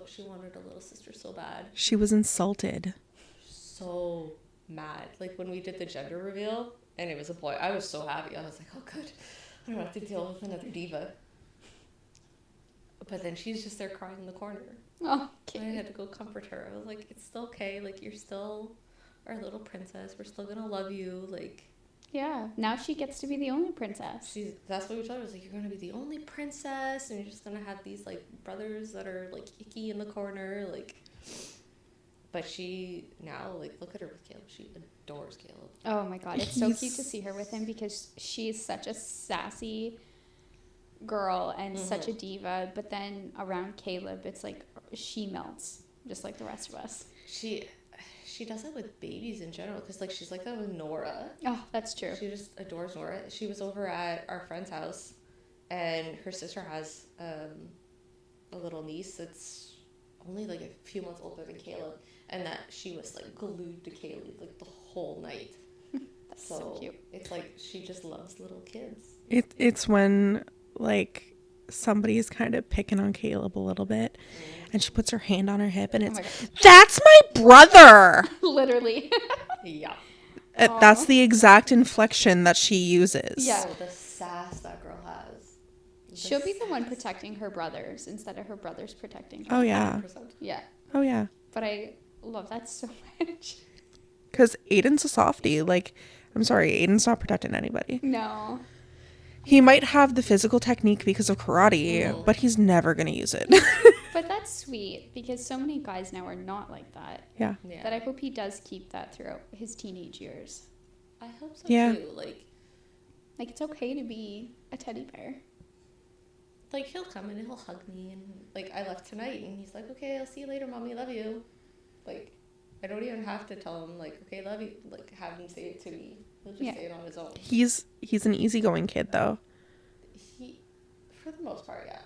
She wanted a little sister so bad. She was insulted. So mad. Like, when we did the gender reveal and it was a boy, I was so happy. I was like, oh, good. I don't have to deal with another diva. But then she's just there crying in the corner. Oh, okay. I had to go comfort her. I was like, it's still okay. Like, you're still our little princess. We're still gonna love you. Like, yeah. Now she gets to be the only princess. That's what we told her. I was like, you're gonna be the only princess, and you're just gonna have these, like, brothers that are, like, icky in the corner. Like, but she now, like, look at her with Caleb. She adores Caleb. Oh my God, it's so cute to see her with him because she's such a sassy girl and such a diva. But then around Caleb, it's like she melts just like the rest of us. She does it with babies in general because, like, she's like that with Nora. Oh, that's true. She just adores Nora. She was over at our friend's house, and her sister has a little niece that's only, like, a few months older than Caleb. and that she was like glued to Kaylee like the whole night. That's so cute. It's like she just loves little kids. It's when like somebody's kind of picking on Caleb a little bit, and she puts her hand on her hip, and Oh it's, my God. that's my brother. Literally. Yeah. That's the exact inflection that she uses. Yeah. Oh, the sass that girl has. She'll be the one protecting her brothers instead of her brothers protecting her. Oh yeah. 100%. Yeah. Oh yeah. But I love that so much. Because Aiden's a softie. Like, I'm sorry, Aiden's not protecting anybody. No. He might have the physical technique because of karate, but he's never gonna use it. But that's sweet because so many guys now are not like that. Yeah. Yeah. That I hope he does keep that throughout his teenage years. I hope so Yeah. too. Like Like, it's okay to be a teddy bear. he'll come and he'll hug me, and like I left tonight and he's like, okay, I'll see you later, mommy, love you. Like I don't even have to tell him like, okay, love you, like have him say it to me. He'll just Yeah. say it on his own. He's an easygoing kid though. He, for the most part, yeah.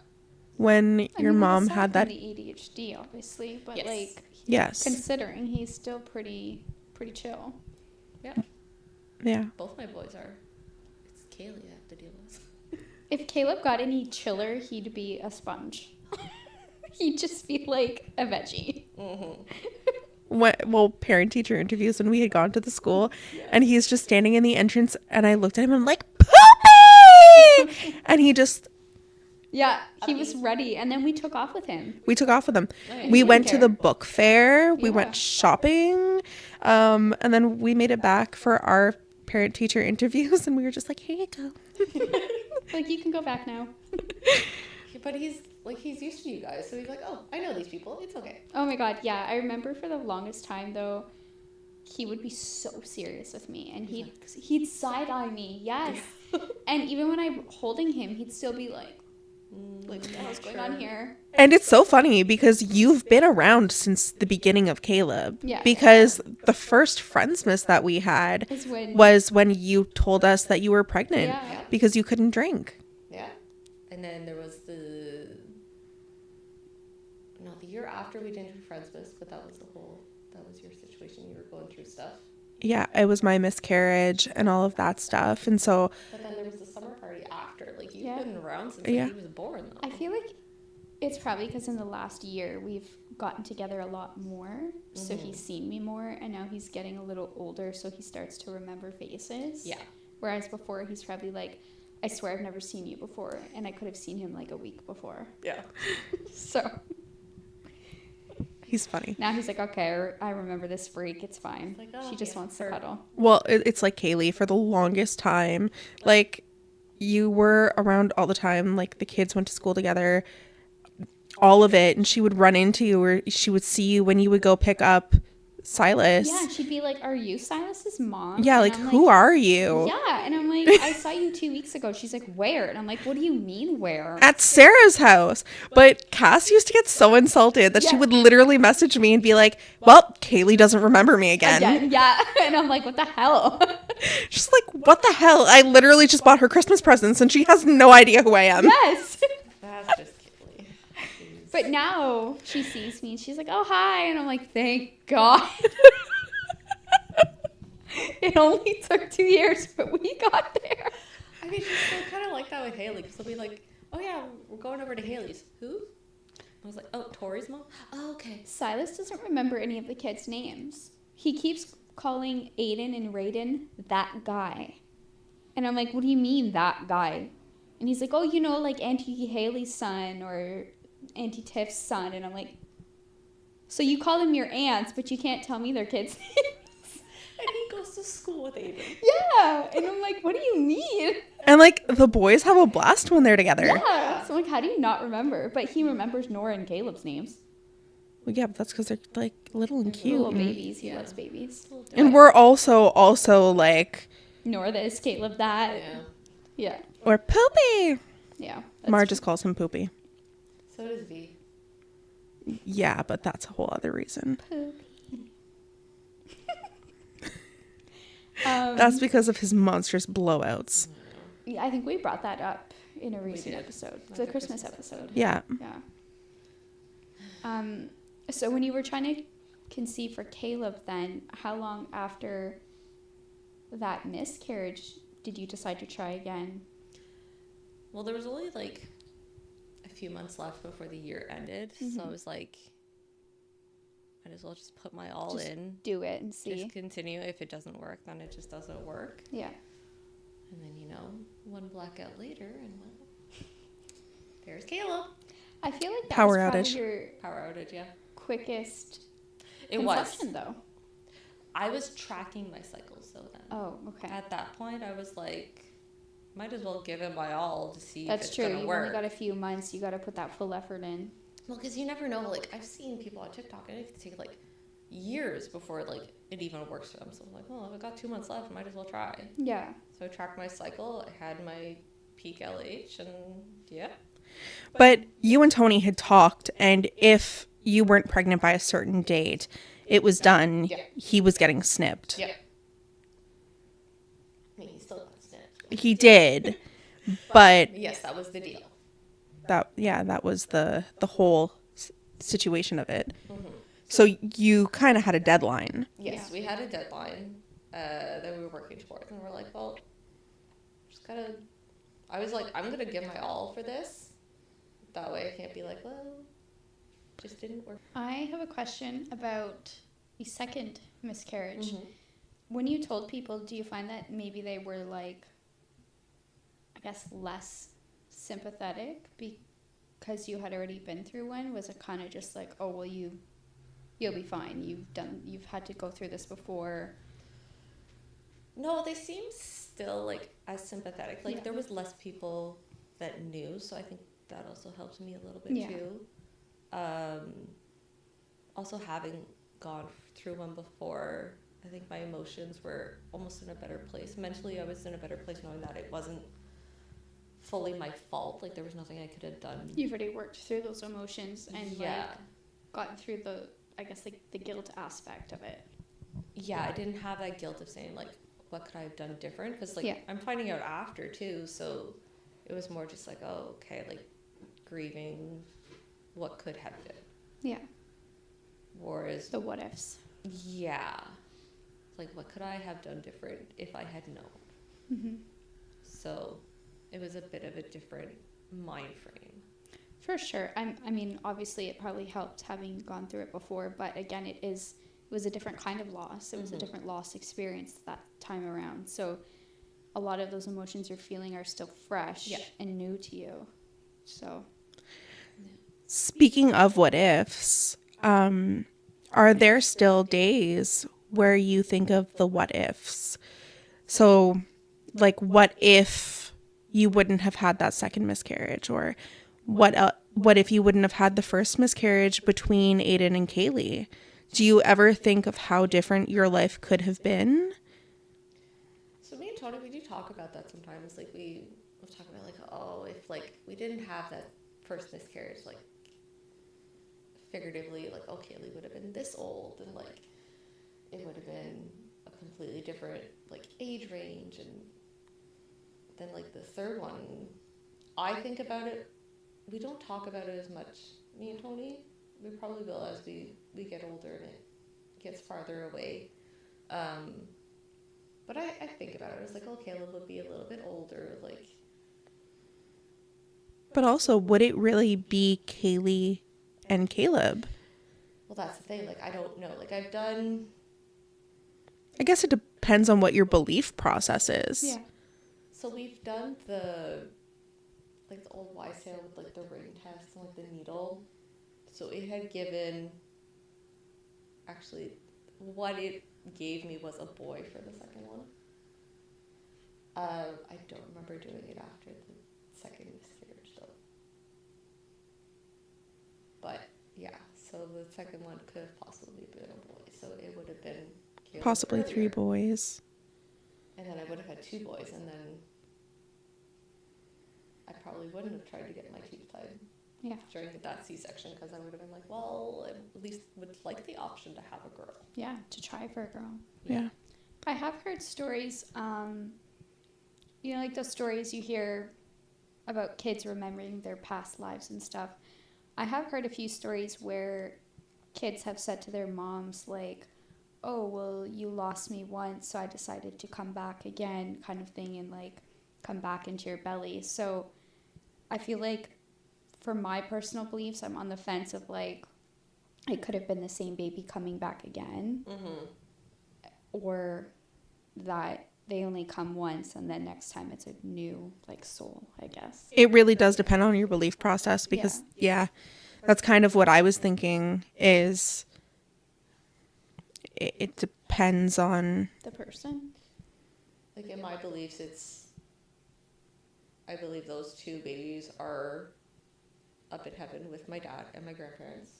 When your mom aside had from that, the ADHD, obviously, but Yes. like yes, considering he's still pretty chill. Yeah. yeah. Both my boys are. It's Kaylee I have to deal with. If Caleb got any chiller, he'd be a sponge. He'd just be like a veggie. Mm-hmm. Well, parent teacher interviews when we had gone to the school, and he's just standing in the entrance, and I looked at him and I'm like, Poopy! And he just, Yeah, he was ready, and then we took off with him. we took off with him. Nice. We didn't went to care. the book fair. We Yeah. went shopping, and then we made it back for our parent teacher interviews, and we were just like, here you go. Like, you can go back now. But he's used to you guys, so he's like, oh, I know these people. It's okay. Oh my God, yeah. I remember for the longest time, though, he would be so serious with me, and he'd side-eye me, yes. And even when I'm holding him, he'd still be like what the hell's going on here? And it's so funny because you've been around since the beginning of Caleb. Yeah. Because the first Friendsmas that we had Is when was when you told us that you were pregnant Yeah. because you couldn't drink. Yeah. And then there was the year after we didn't do Friendsmas, but that was your situation. You were going through stuff. Yeah, it was my miscarriage and all of that stuff. And so, But then there was the summer party after. Like, you've Yeah. been around since Yeah. he was born, though. I feel like it's probably because in the last year we've gotten together a lot more, so he's seen me more, and now he's getting a little older, so he starts to remember faces. Yeah. Whereas before he's probably like, I swear I've never seen you before, and I could have seen him like a week before. Yeah. So he's funny. now he's like, okay, I remember this freak. It's fine. Like, oh, She just yeah, wants to her. cuddle. Well, it's like Kaylee for the longest time. Like, you were around all the time. Like, the kids went to school together, all of it. And she would run into you, or she would see you when you would go pick up Silas. Yeah, and she'd be like, are you Silas's mom? Yeah, And like, I'm who are you? Yeah, and I'm like, I saw you 2 weeks ago. She's like, where? And I'm like, what do you mean where? At Sarah's house. But Cass used to get so insulted that she Yeah. would literally message me and be like, well, Kaylee doesn't remember me again. Yeah, and I'm like, what the hell? She's like, what the hell? I literally just bought her Christmas presents and she has no idea who I am. Yes. That's just Kaylee. Jeez. But now she sees me and she's like, oh, hi. And I'm like, thank God. It only took 2 years, but we got there. I mean, she's still kind of like that with Haley, because they'll be like, oh, yeah, we're going over to Haley's. Who? I was like, oh, Tori's mom? Oh, okay. Silas doesn't remember any of the kids' names. He keeps calling Aiden and Raiden that guy. And I'm like, what do you mean, that guy? And he's like, oh, you know, like Auntie Haley's son or Auntie Tiff's son. And I'm like, so you call them your aunts, but you can't tell me their kids' names. And he goes to school with Aiden. Yeah. And I'm like, what do you mean? And like, the boys have a blast when they're together. Yeah. So I'm like, how do you not remember? But he remembers Nora and Caleb's names. Well, yeah, but that's because they're like little and cute. Little babies. He loves babies. And we're also like, Nora this, Caleb that. Yeah. Yeah. or Poopy. Yeah. Mar just calls him Poopy. So does V. Yeah, but that's a whole other reason. That's because of his monstrous blowouts. Yeah, I think we brought that up in a recent did. episode, Like the the Christmas Christmas episode. Yeah. Yeah. So when you were trying to conceive for Caleb, then how long after that miscarriage did you decide to try again? Well, there was only like a few months left before the year ended, so I was like, might as well just put my all Just in. do it and see. Just continue. If it doesn't work, then it just doesn't work. Yeah. And then, you know, one blackout later, and well, there's Caleb. I feel like that Power was probably outage. your Power outage, yeah. quickest It conception, was. though. I was tracking my cycles, though, then. Oh, okay. At that point, I was like, might as well give it my all to see That's if it's true. going to You've work. only got a few months. You got to put that full effort in. Well, because you never know. Like, I've seen people on TikTok, and it can take, like, years before, like, it even works for them. So I'm like, well, I've got 2 months left. Might as well try. Yeah. So I tracked my cycle. I had my peak LH, and yeah. But you and Tony had talked, and if you weren't pregnant by a certain date, it was done. Yeah. He was getting snipped. Yeah. I mean, he still got snipped. He did, but Yes, that was the deal. that was the whole situation of it. So you kind of had a deadline. Yes, we had a deadline that we were working towards, and we're like, well, just gotta. I was like, I'm gonna give my all for this. That way, I can't be like, well, just didn't work. I have a question about the second miscarriage. When you told people, do you find that maybe they were like, I guess, less sympathetic because you had already been through one? Was it kind of just like, oh well, you'll be fine. You've had to go through this before. No, they seemed still like as sympathetic. Like there was less people that knew, so I think that also helped me a little bit too. Also having gone through one before, I think my emotions were almost in a better place. Mentally, I was in a better place knowing that it wasn't fully my fault. Like there was nothing I could have done. You've already worked through those emotions and Yeah. like gotten through the, I guess, like the guilt aspect of it. Yeah, I didn't have that guilt of saying like, what could I have done different? Because like Yeah. I'm finding out after too, so it was more just like, oh, okay, like grieving what could have been. Yeah. Whereas The what ifs. yeah, like what could I have done different if I had known? So it was a bit of a different mind frame. For sure. I mean, obviously, it probably helped having gone through it before, but again, it was a different kind of loss. It was a different loss experience that time around. So a lot of those emotions you're feeling are still fresh and new to you. So Speaking of what ifs, are there still days where you think of the what ifs? So, like, what if you wouldn't have had that second miscarriage, or what if you wouldn't have had the first miscarriage between Aiden and Kaylee? Do you ever think of how different your life could have been? So me and Tony, we do talk about that sometimes. Like we'll talk about like, oh, if like we didn't have that first miscarriage, like figuratively, like, oh, Kaylee would have been this old, and like it would have been a completely different like age range, and then like the third one, I think about it. We don't talk about it as much, me and Tony. We probably will as we get older and it gets farther away. But I think about it. I was like, oh, Caleb would be a little bit older, like. But also, would it really be Kaylee and Caleb? Well, that's the thing. Like, I don't know. Like, I've done. I guess it depends on what your belief process is. yeah. So we've done the old wives' tale with like the ring test and like the needle. So it had given. Actually, what it gave me was a boy for the second one. I don't remember doing it after the second miscarriage though. But yeah, so the second one could have possibly been a boy. So it would have been Caleb Possibly earlier. 3 boys. And then I would have had 2 boys, and then I probably wouldn't have tried to get my teeth tied during that C-section, because I would have been like, well, I at least would like the option to have a girl. Yeah, to try for a girl. Yeah. I have heard stories, like those stories you hear about kids remembering their past lives and stuff. I have heard a few stories where kids have said to their moms, like, oh, well, you lost me once, so I decided to come back again, kind of thing, and like come back into your belly. So I feel like for my personal beliefs, I'm on the fence of like, it could have been the same baby coming back again, or that they only come once and then next time it's a new like soul, I guess. It really does depend on your belief process because, yeah, that's kind of what I was thinking is it depends on The person. Like in my beliefs, I believe those two babies are up in heaven with my dad and my grandparents.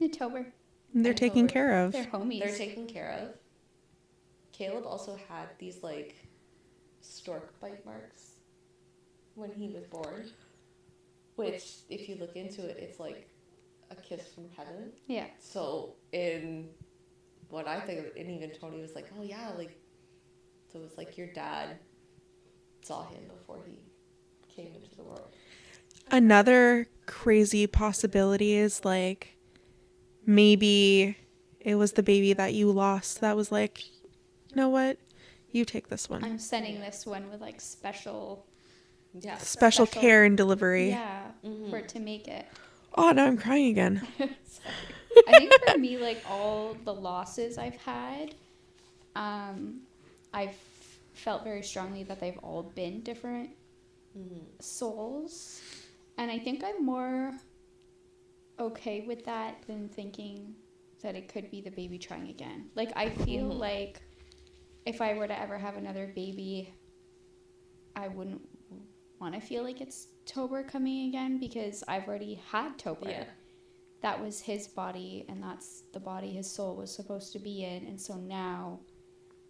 October. they're taken care of. They're homies. They're taken care of. Caleb also had these like stork bite marks when he was born, which if you look into it, it's like a kiss from heaven. Yeah. So in what I think of it, and even Tony was like, oh yeah, like, so it was like your dad saw him before he came into the world. Another crazy possibility is like maybe it was the baby that you lost that was like, you know what, you take this one. I'm sending this one with like special Special care and delivery. for it to make it. Oh, now I'm crying again. I think for me, like all the losses I've had, I've felt very strongly that they've all been different souls. And I think I'm more okay with that than thinking that it could be the baby trying again. Like, I feel like if I were to ever have another baby, I wouldn't want to feel like it's Tober coming again because I've already had Tober. Yeah. That was his body, and that's the body his soul was supposed to be in. And so now,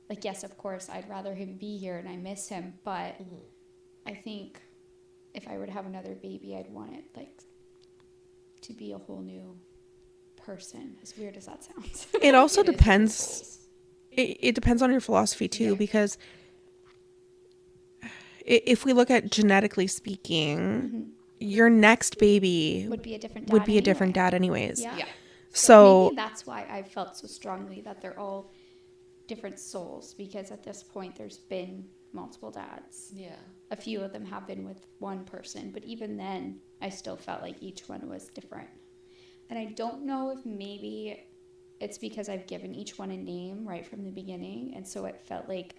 like, yes, of course, I'd rather him be here and I miss him, but I think if I were to have another baby, I'd want it, like, to be a whole new person. As weird as that sounds. It also depends. It depends on your philosophy too, because if we look at genetically speaking, your next baby would be a different dad anyways. Yeah. So maybe that's why I felt so strongly that they're all different souls, because at this point there's been multiple dads. Yeah. A few of them have been with one person, but even then I still felt like each one was different. And I don't know if maybe it's because I've given each one a name right from the beginning, and so it felt like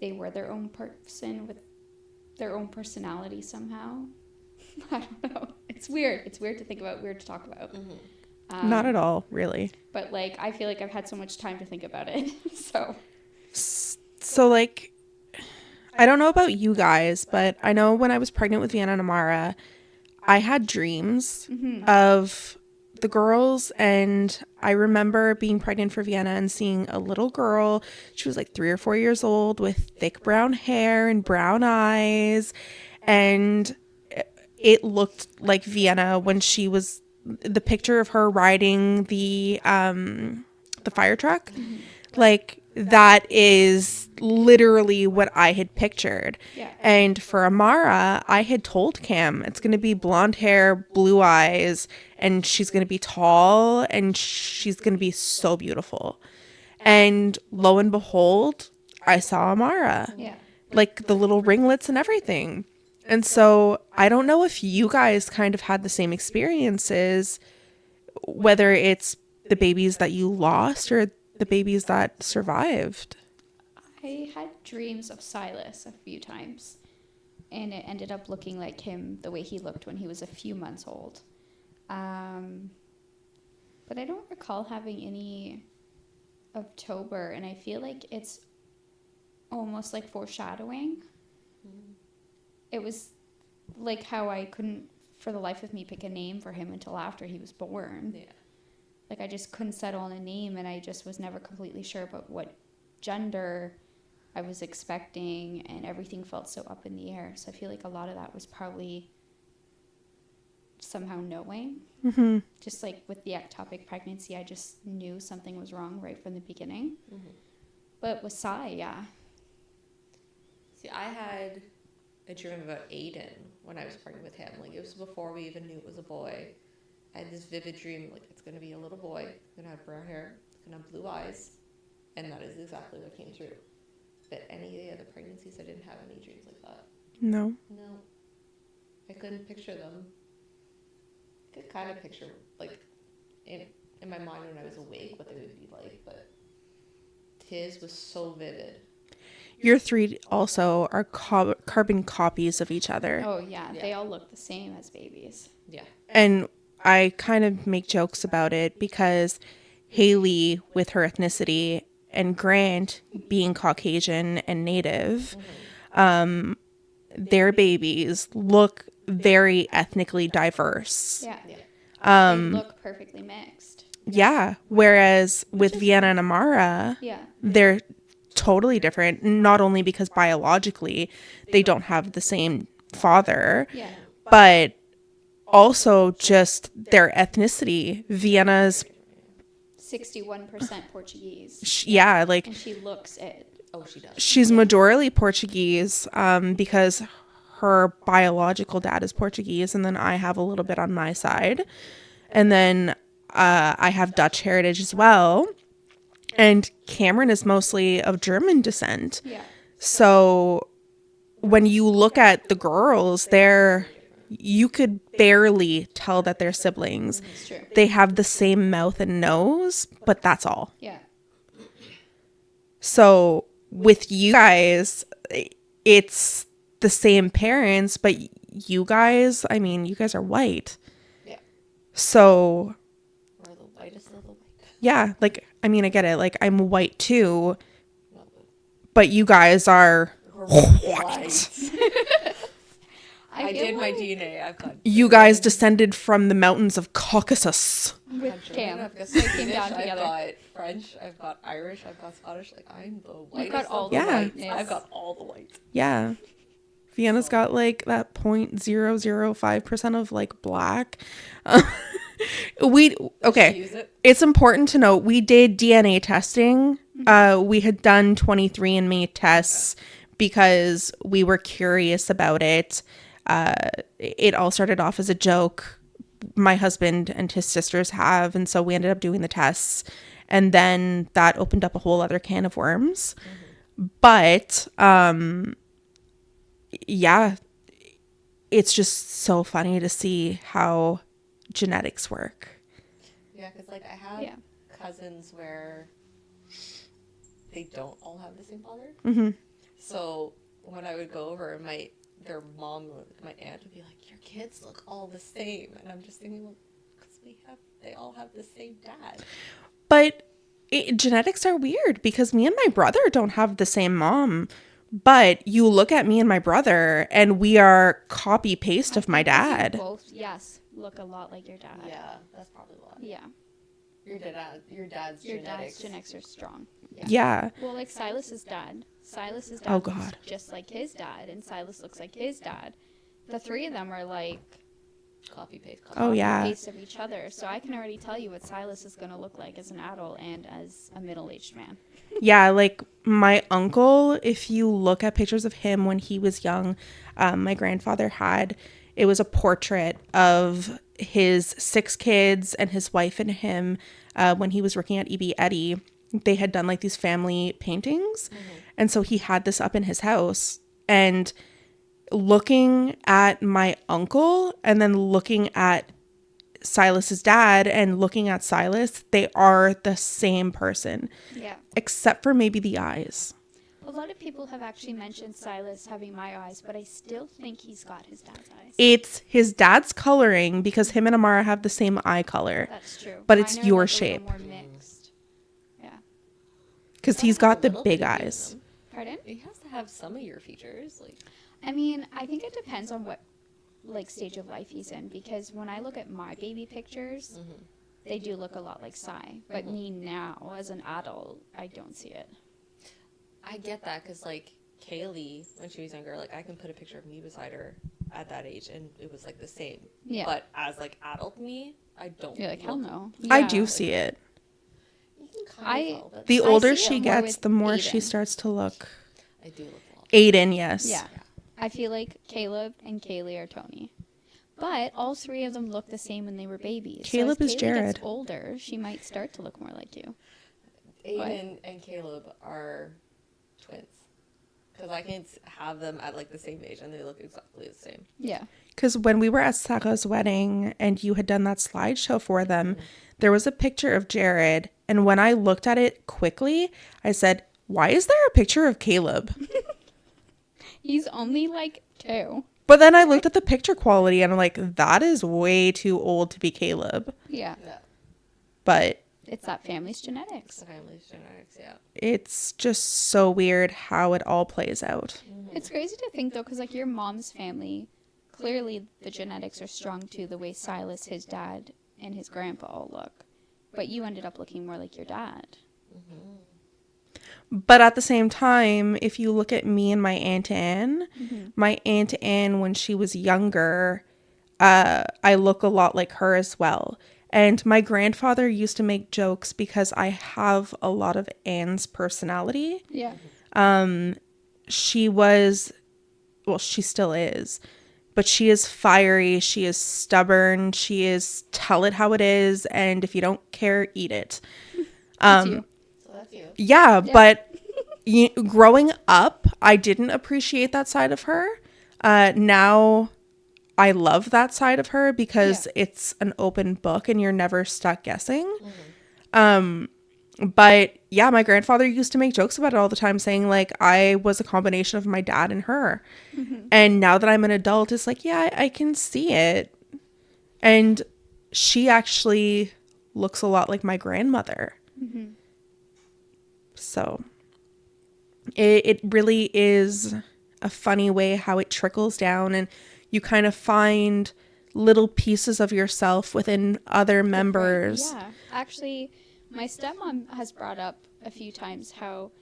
they were their own person with their own personality somehow. I don't know. It's weird. It's weird to think about, weird to talk about. Not at all, really. But, like, I feel like I've had so much time to think about it. So, like, I don't know about you guys, but I know when I was pregnant with Vienna and Amara, I had dreams of the girls, and I remember being pregnant for Vienna and seeing a little girl. She was like 3 or 4 years old with thick brown hair and brown eyes, and it looked like Vienna when she was the picture of her riding the fire truck. Like, that is literally what I had pictured. Yeah. And for Amara, I had told Cam it's going to be blonde hair, blue eyes, and she's going to be tall, and she's going to be so beautiful. And lo and behold, I saw Amara. Yeah. Like the little ringlets and everything. And so I don't know if you guys kind of had the same experiences, whether it's the babies that you lost or the babies that survived. I had dreams of Silas a few times, and it ended up looking like him the way he looked when he was a few months old. But I don't recall having any of Tober, and I feel like it's almost like foreshadowing. It was like how I couldn't, for the life of me, pick a name for him until after he was born. Yeah. Like, I just couldn't settle on a name, and I just was never completely sure about what gender I was expecting, and everything felt so up in the air. So I feel like a lot of that was probably somehow knowing. Just like with the ectopic pregnancy, I just knew something was wrong right from the beginning. But with Sai, yeah. See, I had a dream about Aiden when I was pregnant with him. Like, it was before we even knew it was a boy. I had this vivid dream, like, it's going to be a little boy, it's going to have brown hair, it's going to have blue eyes, and that is exactly what came true. But any of the other pregnancies, I didn't have any dreams like that. No. No. I couldn't picture them. I could kind of picture, like, in my mind when I was awake what they would be like, but his was so vivid. Your three also are carbon copies of each other. Oh, yeah. They all look the same as babies. Yeah. And I kind of make jokes about it because Haley, with her ethnicity, and Grant, being Caucasian and Native, their babies look very ethnically diverse. Yeah. They look perfectly mixed. Yeah. Whereas with Vienna and Amara, Yeah. they're totally different, not only because biologically they don't have the same father, Yeah. but also just their ethnicity. Vienna's 61% Portuguese. yeah, like And she looks it. Oh, she does. she's majorly Portuguese, because her biological dad is Portuguese, and then I have a little bit on my side, and then I have Dutch heritage as well, and Cameron is mostly of German descent. Yeah. So when you look at the girls, you could barely tell that they're siblings. It's true. They have the same mouth and nose, but that's all. Yeah. So with you guys, it's the same parents, but you guys, I mean, you guys are white. Yeah. So We're the whitest of the white. yeah, like, I mean, I get it. Like, I'm white too, but you guys are white. I did my DNA. I've got You guys descended from the mountains of Caucasus. With Cam. I've got They came Swedish, down I've together. got French, I've got Irish, I've got Scottish. Like, I'm the whitest got all of the the Yeah. whites. whiteness. I've got all the whites. Yeah. Vienna's got like that 0.005% of like black. Okay. Use it. It's important to note we did DNA testing. We had done 23andMe tests because we were curious about it. It all started off as a joke. My husband and his sisters have, and so we ended up doing the tests, and then that opened up a whole other can of worms. But yeah, it's just so funny to see how genetics work. Yeah, because, like, I have Yeah. cousins where they don't all have the same father. Mm-hmm. So when I would go over, their mom, my aunt, would be like, "Your kids look all the same," and I'm just thinking, well, because they all have the same dad. But genetics are weird because me and my brother don't have the same mom. But you look at me and my brother, and we are copy paste of my I think dad. you both, yes, look a lot like your dad. Yeah, that's probably why. Yeah. Your dad's Your genetics. dad's genetics are strong. Yeah. Well, like Silas's dad. Silas's dad Oh, looks God. just like his dad, and Silas looks like his dad. The three of them are like Copy paste. Oh, yeah. paste of each other. So I can already tell you what Silas is going to look like as an adult and as a middle-aged man. Yeah, like my uncle, if you look at pictures of him when he was young, my grandfather had, it was a portrait of his 6 kids and his wife and him when he was working at E.B. Eddy. They had done like these family paintings. And so he had this up in his house. And looking at my uncle and then looking at Silas's dad and looking at Silas, they are the same person. Yeah. Except for maybe the eyes. A lot of people have actually mentioned Silas having my eyes, but I still think he's got his dad's eyes. It's his dad's coloring because him and Amara have the same eye color. That's true. But it's Mine are, your like, a little shape. more mixed. Yeah. Because he's got the big eyes. Pardon? It has to have some of your features, like. I mean, I think it depends on what like stage of life he's in, because when I look at my baby pictures, they do look a lot like Sai. But me now, as an adult, I don't see it. I get that because, like, Kaylee, when she was younger, like, I can put a picture of me beside her at that age, and it was, like, the same. Yeah. But as, like, adult me, I don't. You're like, hell look- no. I Yeah. do see it. You can kind I- of tell, but The I older see it she more gets, with the more she Aiden. starts to look. I do look a lot. Aiden, yes. Yeah. I feel like Caleb and Kaylee are Tony. But all three of them look the same when they were babies. Caleb so is as Kaylee Jared. gets older, she might start to look more like you. Aiden and Caleb are twins. Because I can have them at like the same age and they look exactly the same. Yeah. Because when we were at Sarah's wedding and you had done that slideshow for them, there was a picture of Jared. And when I looked at it quickly, I said, why is there a picture of Caleb? He's only like 2. But then I looked at the picture quality and I'm like, that is way too old to be Caleb. Yeah. But It's that family's genetics. The family's genetics, yeah. it's just so weird how it all plays out. It's crazy to think, though, because, like, your mom's family, clearly the genetics are strong, too, the way Silas, his dad, and his grandpa all look. But you ended up looking more like your dad. But at the same time, if you look at me and my Aunt Anne, my Aunt Anne, when she was younger, I look a lot like her as well. And my grandfather used to make jokes because I have a lot of Anne's personality. Yeah. She was, well, she still is, but she is fiery. She is stubborn. She is tell it how it is. And if you don't care, eat it. That's you. So that's you. Yeah, but growing up, I didn't appreciate that side of her. Now I love that side of her because it's an open book and you're never stuck guessing. But yeah, my grandfather used to make jokes about it all the time, saying like I was a combination of my dad and her. And now that I'm an adult, it's like, yeah, I can see it. And she actually looks a lot like my grandmother. So it really is a funny way how it trickles down, and you kind of find little pieces of yourself within other members. Yeah. Actually, my stepmom has brought up a few times how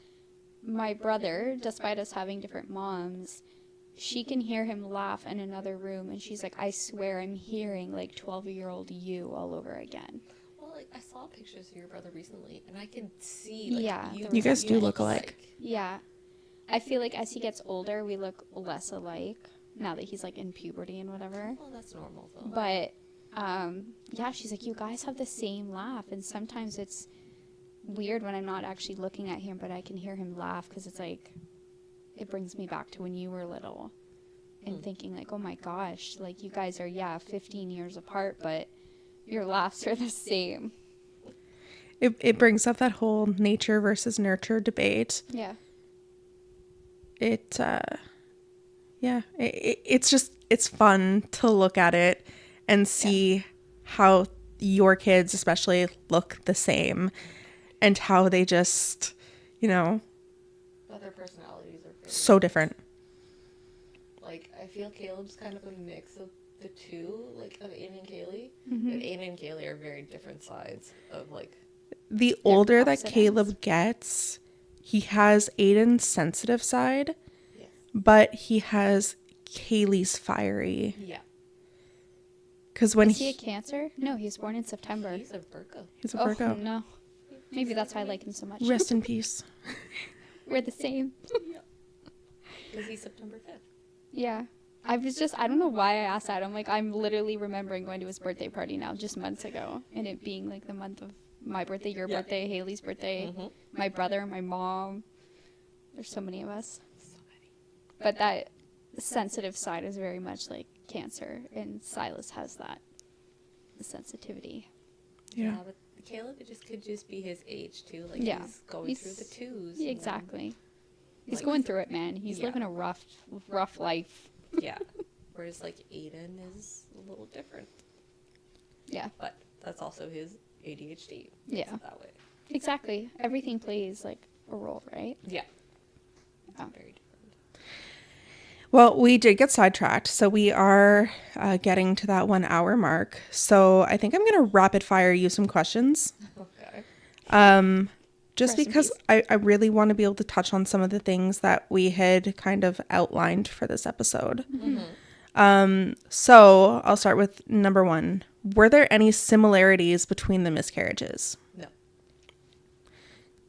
my brother, despite us having different moms, she can hear him laugh in another room, and she's like, I swear I'm hearing like 12-year-old you all over again. Well, like, I saw pictures of your brother recently, and I can see, like, Yeah, You guys do look alike. Yeah. I feel like as he gets older, we look less alike now that he's like in puberty and whatever. Well, that's normal, though. But yeah, she's like, you guys have the same laugh, and sometimes it's weird when I'm not actually looking at him, but I can hear him laugh because it's like it brings me back to when you were little and thinking like, oh my gosh, like you guys are 15 years apart, but your laughs are the same. It brings up that whole nature versus nurture debate. Yeah. It's fun to look at it and see how your kids especially look the same and how they just, But their personalities are very so different. Like, I feel Caleb's kind of a mix of the two, like, of Aiden and Kaylee. But Aiden and Kaylee are very different sides of, like... The older that opposite Caleb ends. gets, he has Aiden's sensitive side, Yes. but he has Kaylee's fiery. Yeah. Because when Is he a Cancer? No, he was born in September. He's a Virgo. he's a Virgo. Oh, no. Maybe that's why I like him so much. Rest in peace. We're the same. Because he's September 5th. Yeah. I don't know why I asked that. I'm like, I'm literally remembering going to his birthday party now, just months ago, and it being like the month of my birthday, your birthday, Haley's birthday, my brother, my mom. There's so many of us. So many. But that sensitive side is very much like Cancer, and Silas has that sensitivity. Yeah. But Caleb, it could just be his age, too. Like, Yeah. he's going through the twos. Yeah, exactly. He's like, going through it, man. He's living a rough life. Yeah. Whereas, like, Aiden is a little different. Yeah. But that's also his ADHD. Yeah. That way. Exactly. Everything plays like a role, right? Yeah. Oh. Very different. Well, we did get sidetracked, so we are getting to that 1 hour mark. So I think I'm going to rapid fire you some questions. Okay. Just Rest in because I really want to be able to touch on some of the things that we had kind of outlined for this episode. So I'll start with number 1. Were there any similarities between the miscarriages? No.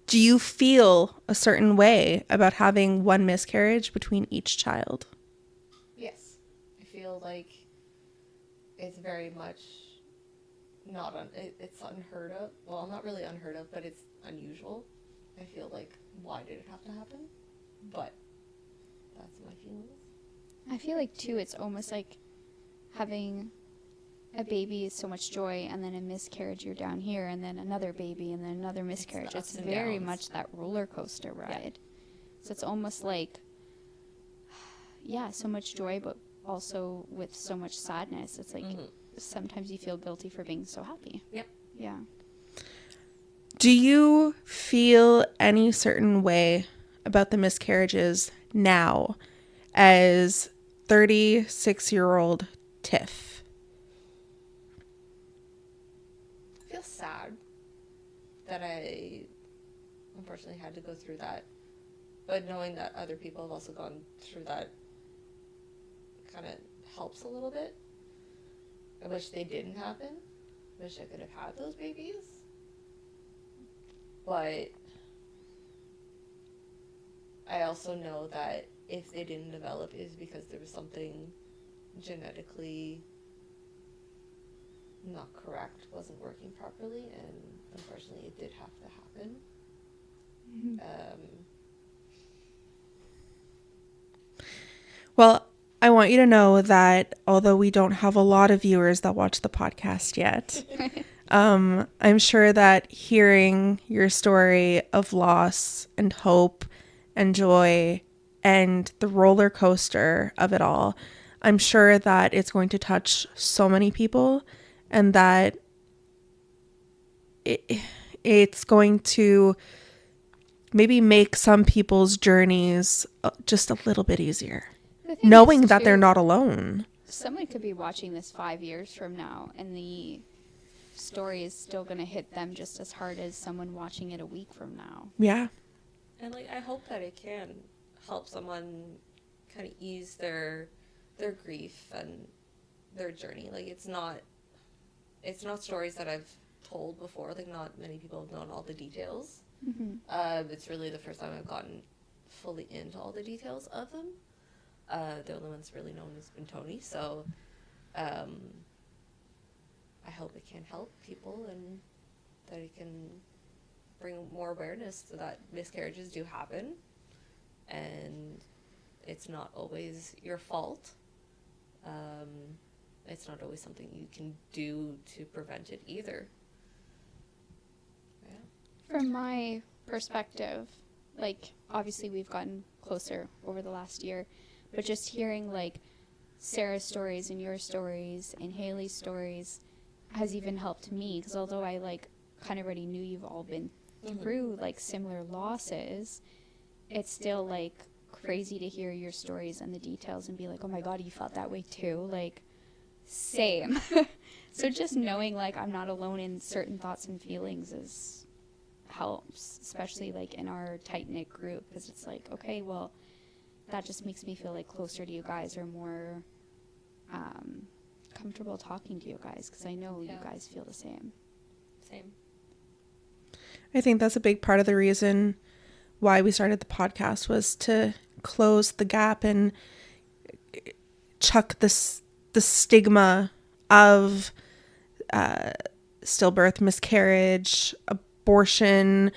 Do you feel a certain way about having one miscarriage between each child? Yes. I feel like it's very much not it's unheard of. Well, not really unheard of, but it's unusual. I feel like, why did it have to happen? But that's my feelings. I feel like too, it's almost like having a baby is so much joy, and then a miscarriage, you're down here, and then another baby, and then another miscarriage. It's very much that roller coaster ride. Yeah. So it's almost like, yeah, so much joy, but also with so much sadness. It's like sometimes you feel guilty for being so happy. Yep. Yeah. Do you feel any certain way about the miscarriages now as 36-year-old Tiff? I feel sad that I unfortunately had to go through that. But knowing that other people have also gone through that kind of helps a little bit. I wish they didn't happen. Wish I could have had those babies. But I also know that if they didn't develop, it is because there was something genetically not correct, wasn't working properly, and unfortunately it did have to happen. Well, I want you to know that although we don't have a lot of viewers that watch the podcast yet, I'm sure that hearing your story of loss and hope and joy and the roller coaster of it all, I'm sure that it's going to touch so many people, and that it's going to maybe make some people's journeys just a little bit easier, knowing that they're not alone. Someone could be watching this 5 years from now, and the story is still going to hit them just as hard as someone watching it a week from now. Yeah. And like, I hope that it can help someone kind of ease their grief and their journey. Like, it's not stories that I've told before. Like, not many people have known all the details. It's really the first time I've gotten fully into all the details of them. The only one's really known has been Tony. So I hope it can help people, and that it can bring more awareness to that miscarriages do happen, and it's not always your fault. It's not always something you can do to prevent it either. Yeah. From my perspective, like, obviously we've gotten closer over the last year, but just hearing like Sarah's stories and your stories and Haley's stories has even helped me, because although I like kind of already knew you've all been through like similar losses, it's still like crazy to hear your stories and the details and be like, oh my god, you felt that way too, like same. So just knowing like I'm not alone in certain thoughts and feelings helps, especially like in our tight-knit group, because it's like, okay, well, that just makes me feel like closer to you guys, or more comfortable talking to you guys, because I know you guys feel the same. I think that's a big part of the reason why we started the podcast, was to close the gap and chuck the stigma of stillbirth, miscarriage, abortion,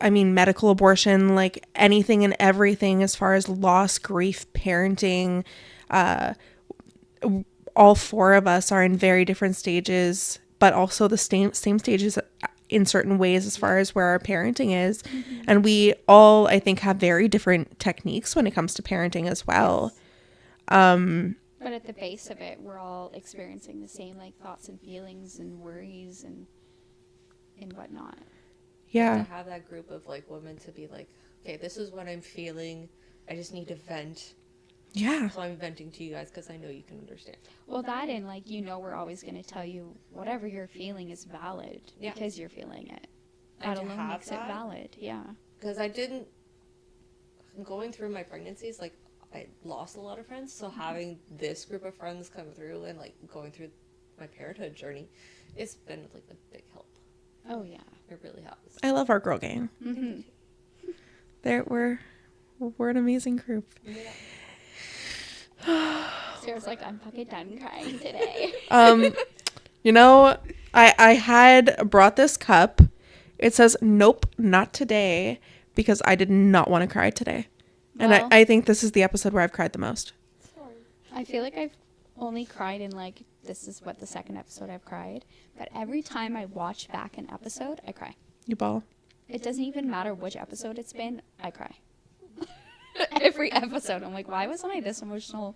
medical abortion, like anything and everything as far as loss, grief, parenting. All four of us are in very different stages, but also the same stages in certain ways as far as where our parenting is. And we all, I think, have very different techniques when it comes to parenting as well. Yes. But at the base of it, we're all experiencing the same like thoughts and feelings and worries and whatnot. Yeah. To have that group of like women to be like, okay, this is what I'm feeling, I just need to vent. Yeah. So I'm venting to you guys because I know you can understand. Well, that, and like, we're always going to tell you whatever you're feeling is valid because you're feeling it. That alone makes it valid. Yeah. Because going through my pregnancies, like, I lost a lot of friends. So having this group of friends come through and like going through my parenthood journey, it's been like a big help. Oh yeah, it really has. I love our girl gang. We're an amazing group. Yeah. Sarah's like, I'm fucking done crying today. You know, I had brought this cup. It says, nope, not today, because I did not want to cry today. And Well, I think this is the episode where I've cried the most. I feel like I've only cried in like, this is what the second episode I've cried. But every time I watch back an episode, I cry. You ball. It doesn't even matter which episode it's been, I cry. Every episode. I'm like, why wasn't I this emotional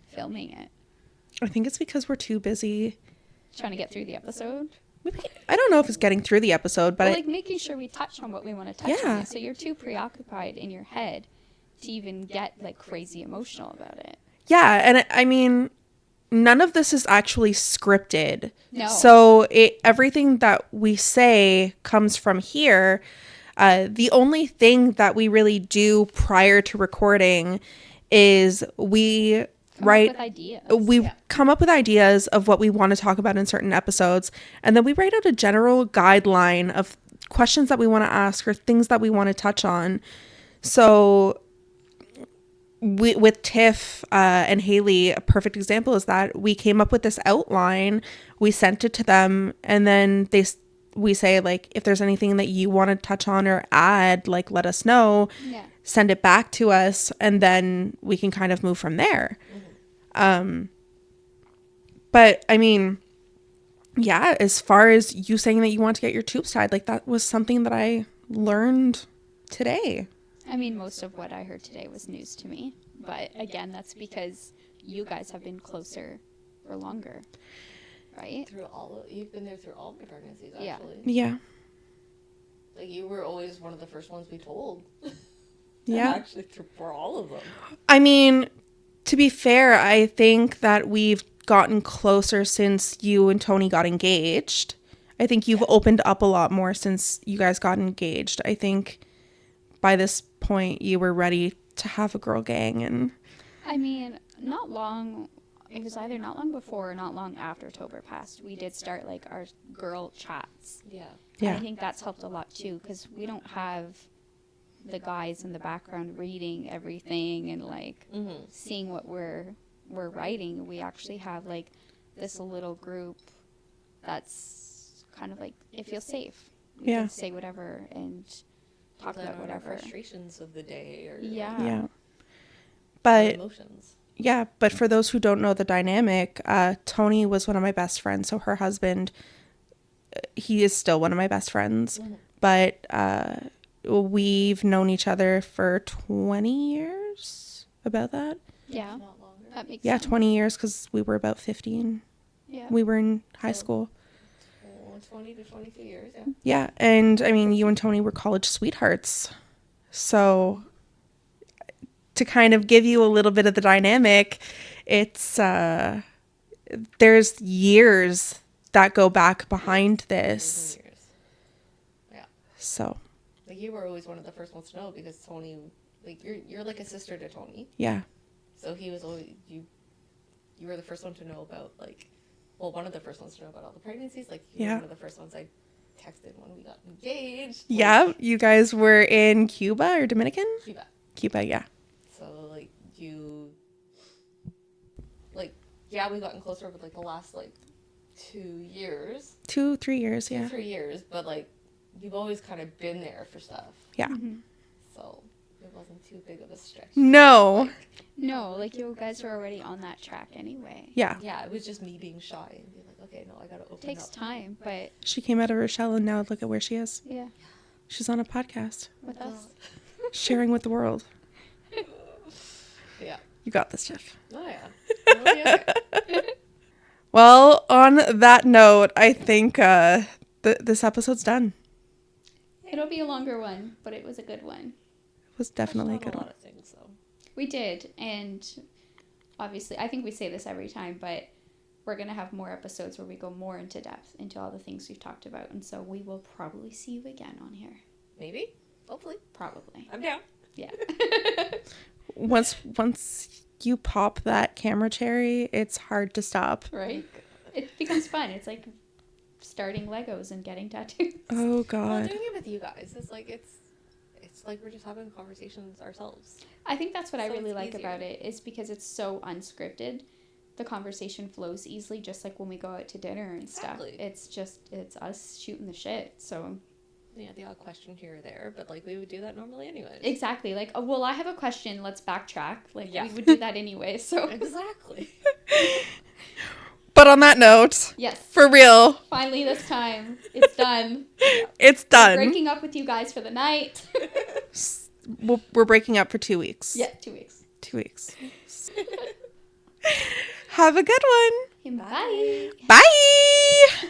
filming it? I think it's because we're too busy. Trying to get through the episode. Maybe, I don't know if it's getting through the episode, but Like making sure we touch on what we want to touch Yeah. on. So you're too preoccupied in your head to even get like crazy emotional about it. yeah. And I mean, none of this is actually scripted. No. So everything that we say comes from here. The only thing that we really do prior to recording is we Come up with ideas. we come up with ideas of what we want to talk about in certain episodes, and then we write out a general guideline of questions that we want to ask or things that we want to touch on. So with Tiff and Haley, a perfect example is that we came up with this outline, we sent it to them, and then we say, like, if there's anything that you want to touch on or add, like, let us know. Yeah. Send it back to us, and then we can kind of move from there. But I mean, yeah, as far as you saying that you want to get your tubes tied, like, that was something that I learned today. I mean, most of what I heard today was news to me. But again, that's because you guys have been closer for longer. Right? You've been there through all my pregnancies, Yeah. actually. Yeah. Like, you were always one of the first ones we told. Yeah. Actually, for all of them. I mean, to be fair, I think that we've gotten closer since you and Tony got engaged. I think you've opened up a lot more since you guys got engaged. I think by this point you were ready to have a girl gang, and I mean, not long. It was either not long before or not long after October passed. We did start like our girl chats. Yeah. And yeah. I think that's helped a lot too, because we don't have the guys in the background reading everything and like seeing what we're writing. We actually have like this little group that's kind of like, it feels safe. We Yeah. can say whatever and talk about whatever. Frustrations of the day or Yeah. Yeah. our But emotions. yeah, but for those who don't know the dynamic, Tony was one of my best friends. So her husband, he is still one of my best friends. But we've known each other for 20 years, about that. Yeah. Not longer. That makes Yeah, sense. 20 years, because we were about 15. Yeah. We were in high school. 20 to 22 years, yeah. Yeah, and I mean, you and Tony were college sweethearts. So to kind of give you a little bit of the dynamic, it's there's years that go back behind this. Years. Yeah. So, Like, you were always one of the first ones to know because Tony, like, you're like a sister to Tony. yeah. So he was always, you were the first one to know about, like, well, one of the first ones to know about all the pregnancies. Like, you were Yeah. one of the first ones I texted when we got engaged. Yeah, you guys were in Cuba or Dominican? Cuba. Cuba, yeah. So, like, yeah, we've gotten closer over, like, the last, like, 2 years. 2-3 years, yeah. 3 years, but, like, you've always kind of been there for stuff. Yeah. So, it wasn't too big of a stretch. No. No, like you guys were already on that track anyway. Yeah. Yeah, it was just me being shy and being like, okay, no, I gotta open It takes up. time, but She came out of her shell and now look at where she is. yeah, She's on a podcast, with us. sharing with the world. Yeah. You got this, Jeff. Oh, yeah. It'll be okay. Well, on that note, I think this episode's done. It'll be a longer one, but it was a good one. It was definitely a Touched on good a one. lot of things, so. We did, and obviously, I think we say this every time, but we're going to have more episodes where we go more into depth into all the things we've talked about, and so we will probably see you again on here. Maybe. Hopefully. Probably. I'm down. Yeah. Once you pop that camera cherry, it's hard to stop. Right? It becomes fun. It's like starting Legos and getting tattoos. Oh Well, God. doing it with you guys, it's like we're just having conversations ourselves. I think that's what I So really it's like easier. about it, is because it's so unscripted. the conversation flows easily, just like when we go out to dinner and stuff. Exactly. It's us shooting the shit. So Yeah, the odd question here or there, but like we would do that normally anyways. exactly. Like, oh, well, I have a question. Let's backtrack. Like, Yeah. we would do that anyway. So Exactly. But on that note, yes, for real, finally this time it's done. it's We're done. breaking up with you guys for the night. We're breaking up for 2 weeks. Yeah, 2 weeks. 2 weeks. Have a good one. Bye. Bye.